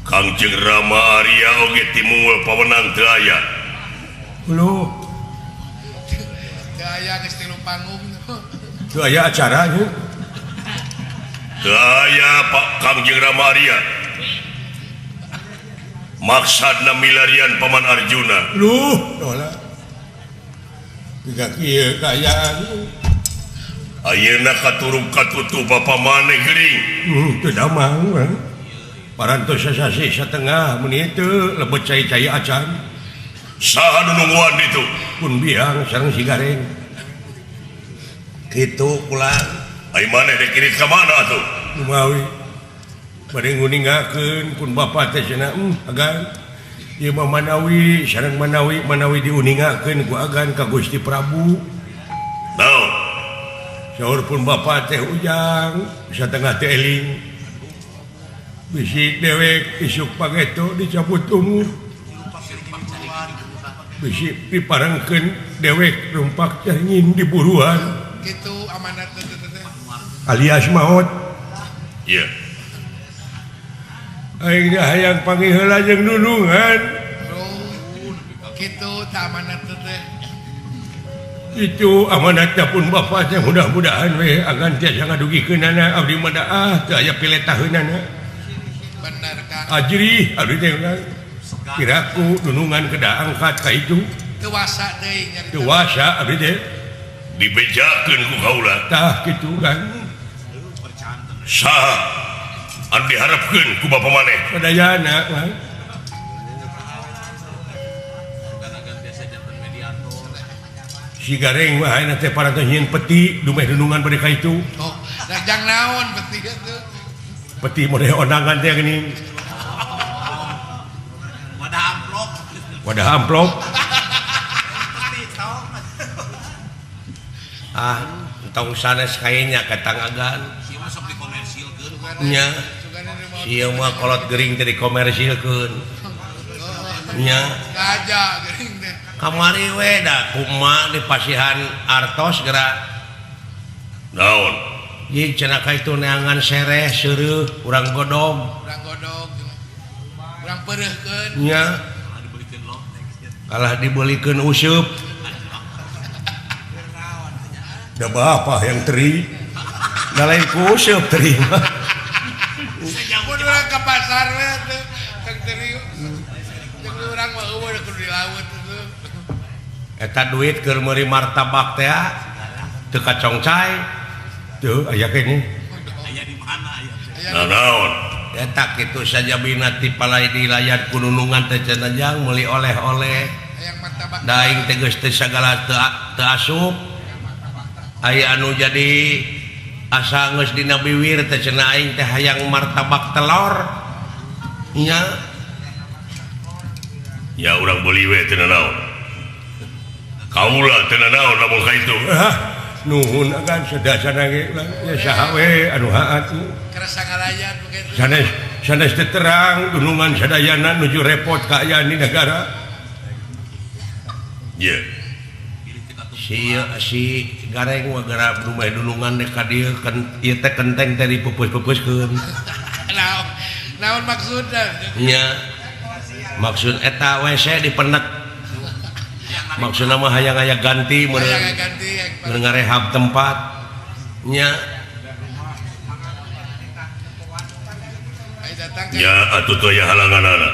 Kangjeng Rama Arya oge timungul pawenang teu aya Lu Teu aya geus tilu panggung. teu aya acara nya. teu aya Pak Kangjeng Rama Arya maksudna milarian paman Arjuna Lu nolak. Tiga kieu kaayaan. ayeuna katurub katutu bapa maneh geuring Teu damang kan. Parantos sasasi satengah menit teu lebet cai-cai acan. saha nu nungguan ditu Pun biang sareng si gareng. kitu kulang ai maneh teh kirit ka mana atuh Umawi bade nguningakeun pun bapa teh cenah agan ieu mah manawi sareng manawi diuningakeun ku agan ka Gusti Prabu. naon Saur pun bapa teh ujang satengah teh eling. Bisi dewek isuk pageto dicabut umur. Bisi diparengkeun dewek rumpak cengin diburuan Kitu amanat teh. alias maut. iya Aing dah hayang panggil heula jeung nunungan. Kitu tah amanat teh. Itu amanatna pun bapa teh mudah-mudahan we agan tiasa ngadugikeunana abdi mah teu aya piletaheunana. Bener Kang. Ajri abdi teh urang kiraku dunungan keda angkat ka itu dewasa deui nyari dewasa abdi teh dibejakeun ku kaula tah kitu kan saha anu diharapkeun ku bapa maneh sadayana kan si gareng mah ayeuna teh parantos nyieun peti dumeh dunungan bade ka itu oh dajang naon peti tuh peti model ondangan teh geuning wadah amplop entong sanes kayaknya katang agan nya sieu mah kolot gering teh dikomersilkeun nya aja gering teh kamari we da kumaha di pasihan artos geura naon jeung cenah ka itu neangan sereh seureuh urang godog urang peureuhkeun nya kalah dibelikeun useup da bapak yang teri da lain ku useup teri mah mun urang ka pasar we teh kang teri jeung urang mah eueuh da kudu di laut tuh eta duit keur meuri martabak teh teu kacongcai teu aya kene Aya di mana aya? nah naon eta kitu saja bina ti palai di layar kununungan teh cenah meuli oleh-oleh yang martabak daing teh geus teu sagala teu asup aya anu jadi asa geus dina biwir teh cenah aing teh hayang martabak telur nya ya urang beli we teu naon kaula teu naon lamun ka itu nuhun agan sedasana ge ya saha we anu haat kerasa ngalayan begitu sanes teu terang dunungan sadayana nuju repot ka aya di negara ye si gareng mah gara dumeh dunungan dek ka dieu kan ieu teh kenteng teh dipupus-pupuskeun naon maksudna nya maksud eta WC dipenet maksudna mah hayang aya ganti mun ganti ngarehab tempat nya ya atuh teu aya halanganana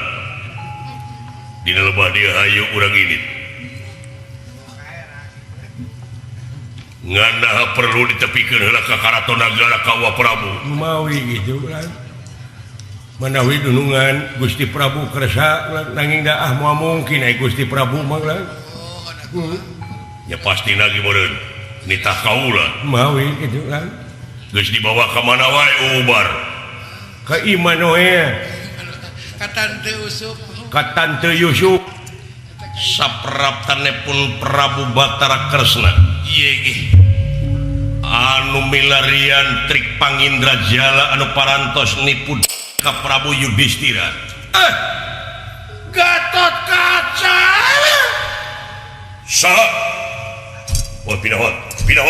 dina lebah dia hayu urang ini ngana perlu ditepikeun heula ka karaton nagara kawa Prabu mawi gitu kan manawi dunungan Gusti Prabu kersa nanging da moal mungkin ai Gusti Prabu mah lah ya pasti lagi meureun nitah kaula mawi gitu kan geus dibawa ka mana wae ubar ka iman we ka tante Yusuf sapraptanepun Prabu Batara Kresna ieu ge anu milarian trik Pangindra Jala anu parantos nipu ka Prabu Yudhistira Gatot Kaca saha wah pinahon pindah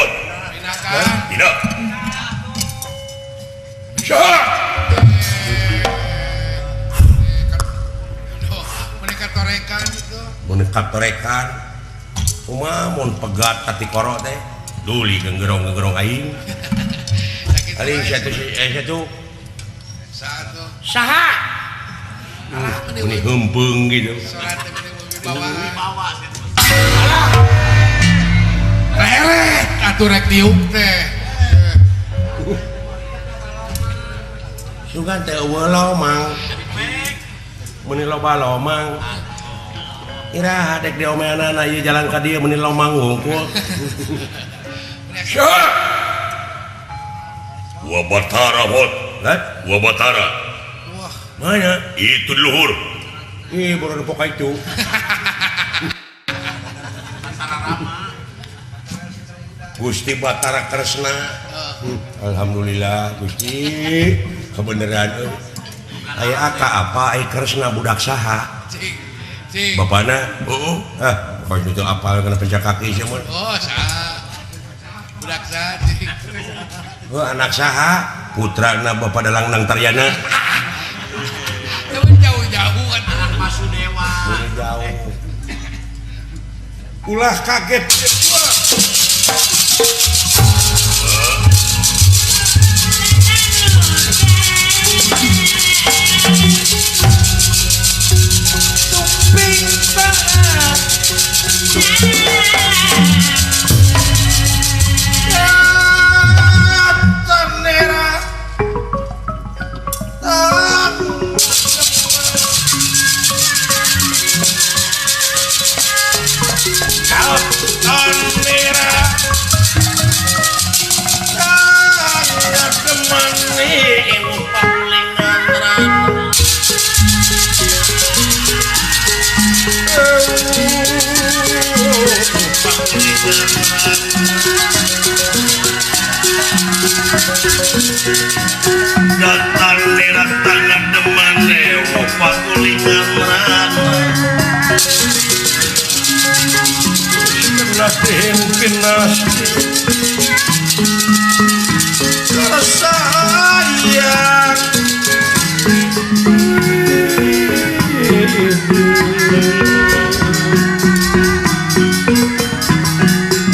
saha menekat torekan kumaha mun pegat tati koro teh duli genggerong aing aing satu saha ini hempeng gitu reret atuh rek diuk teh sugan teh eueuh lomang meni loba lomang ira dek diomeanana ieu jalan ka dieu meni lomang wungkul Wabatara hot Wabatara mana itu di luhur ih baru depok itu Gusti Batara Kresna alhamdulillah Gusti kebenaran aya aka apa ai Kresna budak saha bapana kok itu apa kena pencak kaki sih mun saha budak saha anak saha putrana bapak dalang nang Taryana jauh-jauh kan anak Masudewa jauh ulah kaget Kautan merah saya demanin palingan rana Gatan merah tangan demanin palingan rana Kenatin sayang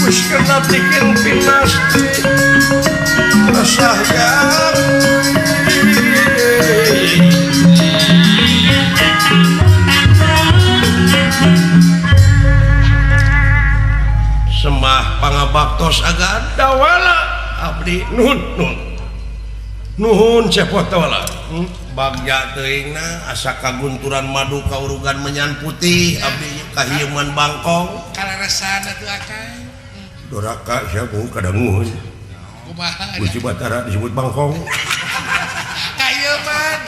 wis kenatin pinasti sayang Semah pangabaktos agak dawala abdi nuhun cepotowala bagja teuingna asa kagunturan madu kaurugan menyan putih abdi kahieuman bangkong kalaresana tuh akang doraka siapa kadanguhun kumaha Guci Batara disebut bangkong kahieuman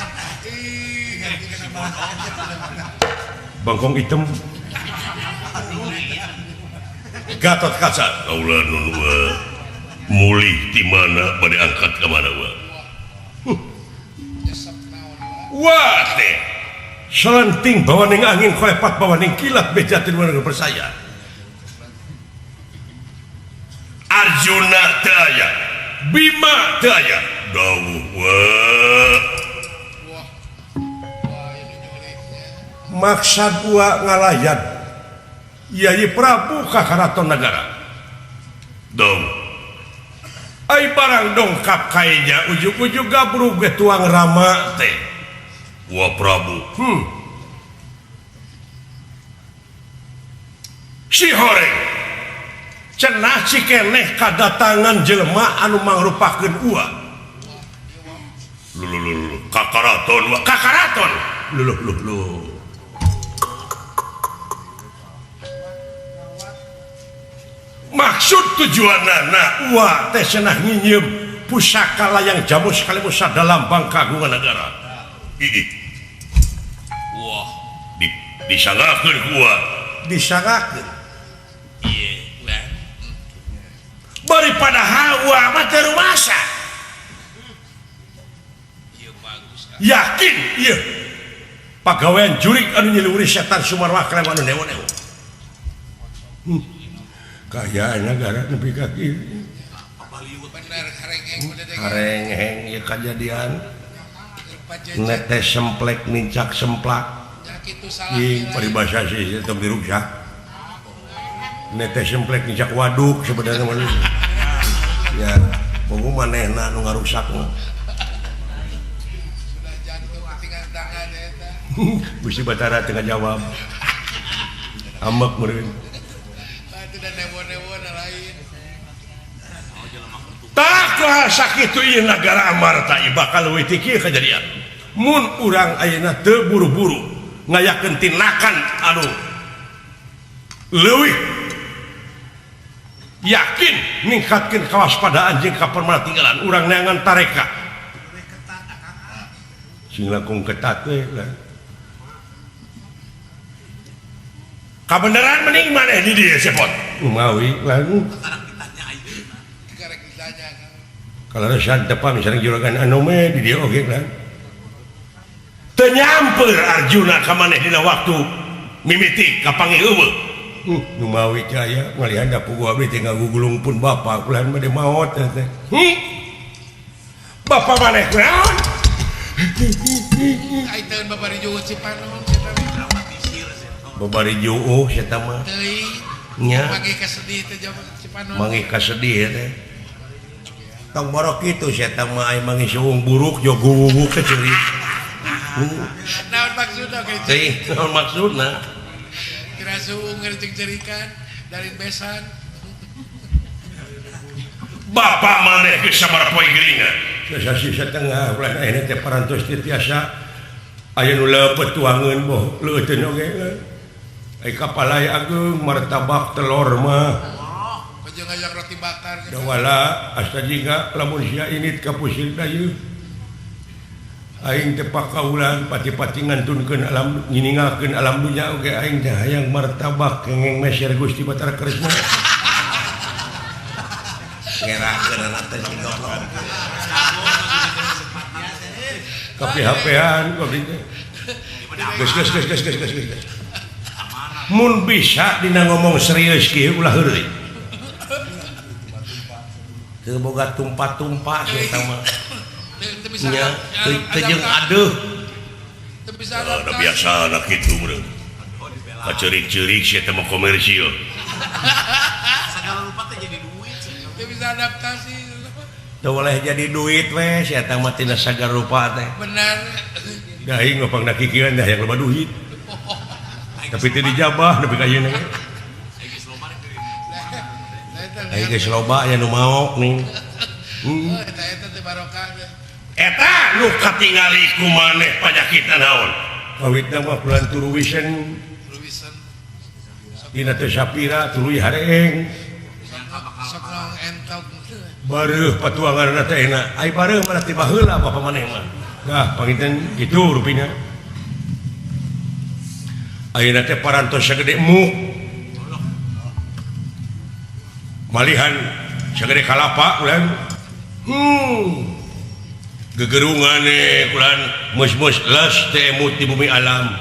bangkong hitam Gatot Kaca kaula nun mulih di mana pada angkat ke mana wah teh selenting bawa ning angin kolepat bawa ning kilat bejatin mana persaya Arjuna teu aya Bima teu aya dawuh maksud gua ngalayan Yai Prabu ka karaton negara dong ai barang dongkap kainya ujug-ujug gabrug ge tuang rama teh wa Prabu si horeng cenah cikeneh kadatangan jelema anu mangrupakeun ua lulu ka karaton lulu maksud tujuanna wah teh cenah nginyeum pusaka layang jamu sekali musa dalam kagungan negara wah disangakeun gua disangakeun ieu bari pada hawa mah teu rumasa ieu bagus yakin ieu pagawean jurig anu nyiluuri setan Sumarwah kalewan anu newo-newo kaya negara nepi ka kieu bener hareng ya kejadian netes semplek nincak semplak ing paribasa sih itu diruksak netes semplek nincak waduk sebenarnya mana ya pokok manehna nu ngarusak mah sudah jantung tinggal tangan eta Guci Batara tengah jawab ambek meureun dan newo-newo lain tak sakitu ieu negara amarta bakal leuwih ti kieu kejadian mun urang ayeuna teu buru-buru ngayakeun tindakan anu leuwih yakin ningkatkeun kawaspadaan jeung kapermatinggalan urang neangan tareka sing langkung ketat we lah kabeneran mending maneh di dieu sepot umawi lalu kalau resad depan misalnya juragan anome di dia oke kan tenyamper Arjuna ka maneh dina waktu mimiti ka panggeueuh umawi caya ngalihan da pugu abdi teh ngagugulung pun bapa kulan bade maot teh bapa maneh naon aiteun babari jueuh Cipanon babari jueuh eta mah nya mangge kasedih teh jaman Cipanon mangge kasedih teh tong borok kitu sia teh mah aya mangge suung buruk jo gugu keceuri naon maksudna kitu teh naon maksudna kira suung ngerjeng cerikan dari besan bapak maneh geus sabar poe geuningan sasi setengah bulan akhirnya teh parantos tiasa aya nu lepet tuangan boh leuteun oge ai kapalai ageung martabak telur mah Bajang ngajak roti bakar da wala astajiga lamun sia init ka pusir dayu aing teh pakaulan pati-pati ngantunkeun alam nyiningakeun alam dunya oge aing teh hayang martabak kengeng meser Gusti Batara Kresna ngerakeun anak teh goblok HP-an kok gitu. Gus. Mun bisa dina ngomong serius kieu ulah heureuy. Teu boga tumpa-tumpa eta mah. Nya teu jeung adeuh. Teu bisa ada. Udah biasa anak kitu meureun. Kacerik-cerik sia teh mah komersial. Segala rupa teh jadi duit. Teu bisa adaptasi. Teu boleh jadi duit we sia eta mah tina sagala rupa teh. Benar. Da aing ngopangna kikieuan dah yang loba duit. Tapi teu dijabah nepi ka ieu ge. Aing geus loba aya nu mau nih. Eta teh barokah. Eta nu katingali ku maneh panyakitna naon? Kawitna mah bulan turuwisen. Dina teh sapira tuluy hareeng. Sok nong entok. Bareuh patuanganna teh enak. Ai bareuh mah ti baheula bapa maneh mah. Dah panginten kitu rupina. Ayeuna teh parantos sagede muk. Malihan sagede kalapa ulan. Gegerungane ulan mus-mus les teh emut di bumi alam.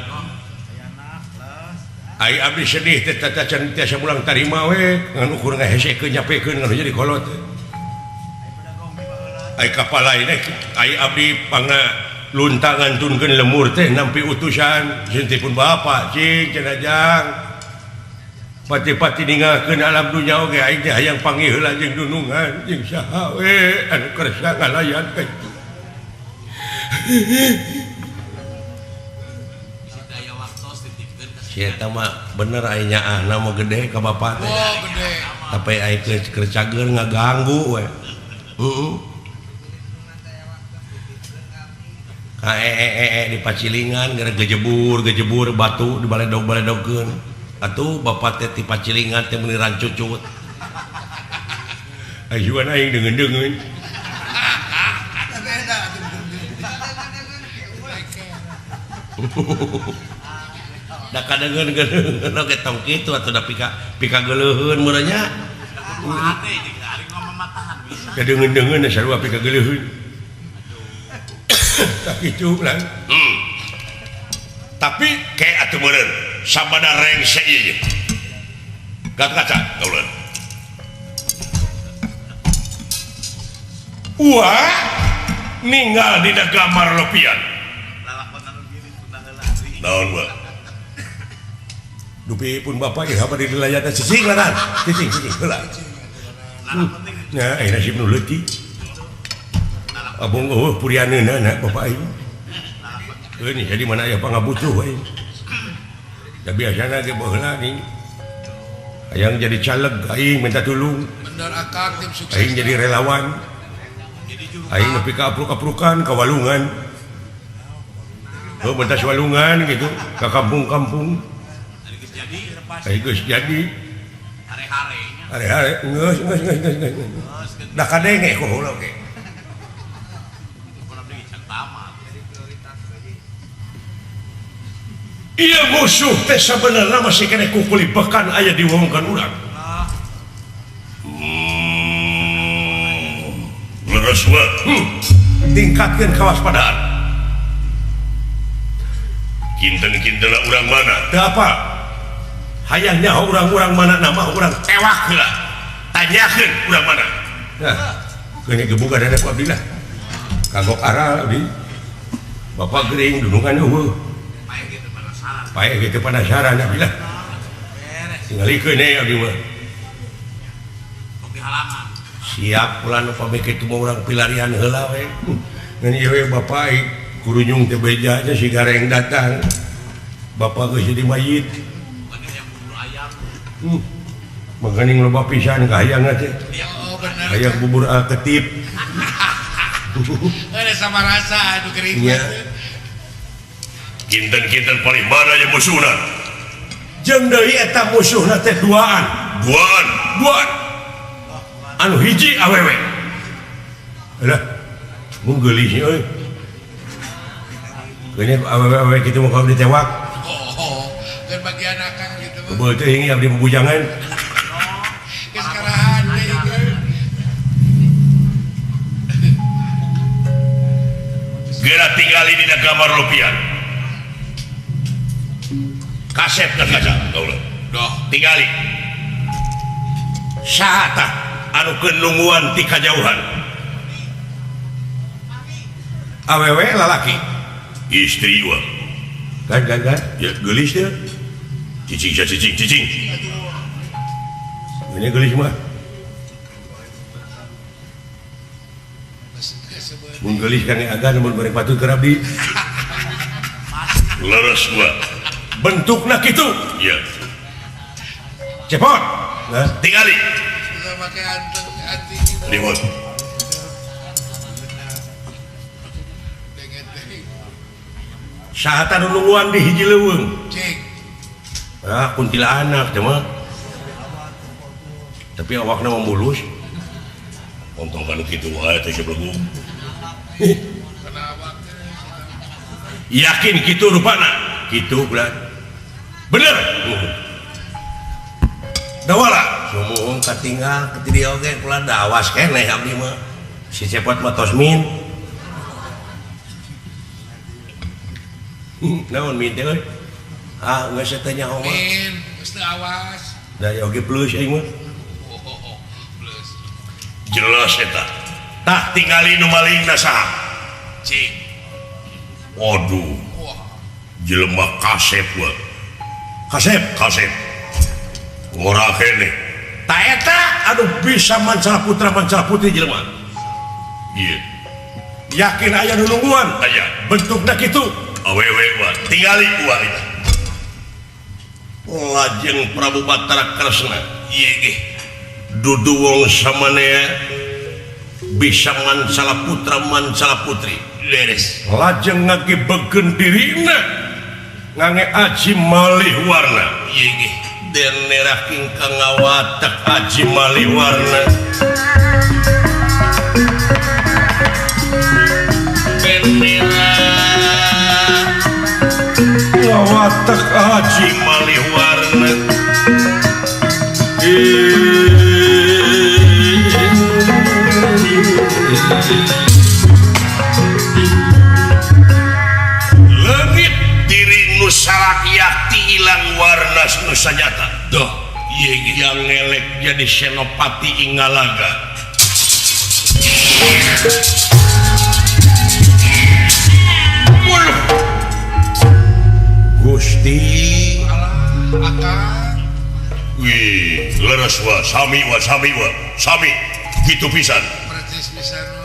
Ai abdi sedih teh tatacan tiasa mulang tarima we ngan ukur ngahesekeun nyapekeun ngan jadi kolot. Ai kapalai teh ai abdi pangna luntangan tunkeun lemur teh nampi utusan sintipun bapa cing cenajang pati-pati ningakeun alam dunya oge aing teh hayang panggih heula jeung dunungan jeung saha we anu kersa ngalayan ka itu si eta mah bener aya nyaahna mah gede ka bapa teh Oh, gede. tapi aing keur cager ngaganggu we di pacilingan gara gejebur batu di baledog-baledogkeun atuh bapak teh ti pacilingan teh meuni rancucut ajuan aing deungeun-deungeun da kadeungeun-gedeungeun oge tong kitu atuh da pika geuleuheun meureun nya kadeungeun-deungeun sarua pika geuleuheun tak itu lah. Tapi kayak atuh meureun sabada rengse ieu. Kaca kaulan. Wah, ninggal dina gambar lopian. Naon wa? Dupi pun bapak ieu haba di layar teh cicing lah cicing heula. Nah, ayeuna nasib nu leutik. Abang purianeuna na bapak aing. Ini jadi mana aya pangabutuh aing. Da biasana ge baheula nih. Hayang jadi caleg aing minta tulung. Bener akak tim sukses. Aing jadi relawan. Aing nepi ka apruk-aprukan ka walungan. Oh, bentas walungan gitu, ka kampung-kampung. Aing geus jadi. Hare-hare geus. Da kadenge ku heula ge. Iya musuh teh sabenerna masih kena kukulibekan aya di wewengkon urang. Leres wa. Tingkatkeun kawaspadaan. Kinten-kinten urang mana? Teu apa? Hayang nyaho urang-urang mana nama urang tewak heula. Tanyakeun urang mana? Nah, keuni gebuga dana ku abdi lah. Kagok aral abdi. Bapak gering dunungan eueuh. Pae gitu penasaran abdi lah. Tingalikeun deui abdi mah. Siap ulah nu pameh kitu mah urang pilarian heula we. Ngan ieu we bapak kurunyung teh bejanya si gareng datang. Bapak geus jadi mayit. Mangkaning loba pisan ka hayangna teh. Oh, bener. Hayang bubur ketip. ada sama rasa anu kering Iya. kinten-kinten paling mana yang musuhna jeung deui eta musuhna teh duaan anu hiji awewe lah mun geulis euy kayaknya awewe kitu mah kalau ditewak kan bagian akang gitu beuh teh ini abdi bujangan geus karahan geura tingali dina gambar lupian kaset dan kaca kaulah doh tingali saha anu kenunguan ti kajauhan awewe lalaki istri wa kan ya geulis teh cicing ini geulis mah mun geulis kang agan mun bareng patut keur abdi leres wa bentukna kitu ya cepot nah tingali bisa pakai anting limut saha tanu nungguan di hiji leuweung cek kuntilanak teh mah tapi awakna mah mulus untung kan kitu wae teh geblegung kenapa yakin kitu rupana kitu bulan bener dawala sumuhung katinggal ketidi oge kula dawas keneh abdi mah si cepot mah tosmin naon min teh euy geus teh nyaho mah min geus teu awas dari oge plus aing mah plus jelas eta tah tingali nu malingna saha cek waduh wah jelema kasep wa kasep ngora kene ta eta anu bisa mancala putra mancala putri jelema ieu yakin aya nu nungguan aya bentukna kitu awewe wa tingali wa eta lajeng Prabu Batara Kresna ieu ge dudu wong samanea bisa mancala putra mancala putri leres lajeng ngagebegkeun dirina ngange aji malih warna ieu ge den neraking kangawatak aji malih warna benera ngawatak aji malih warna leungit diri nu salakyati ilang warna nu sanyata doh ieu ge yang ngelek jadi senopati Ingalaga Gusti alah akang wih leres wa sami gitu pisan persis bisa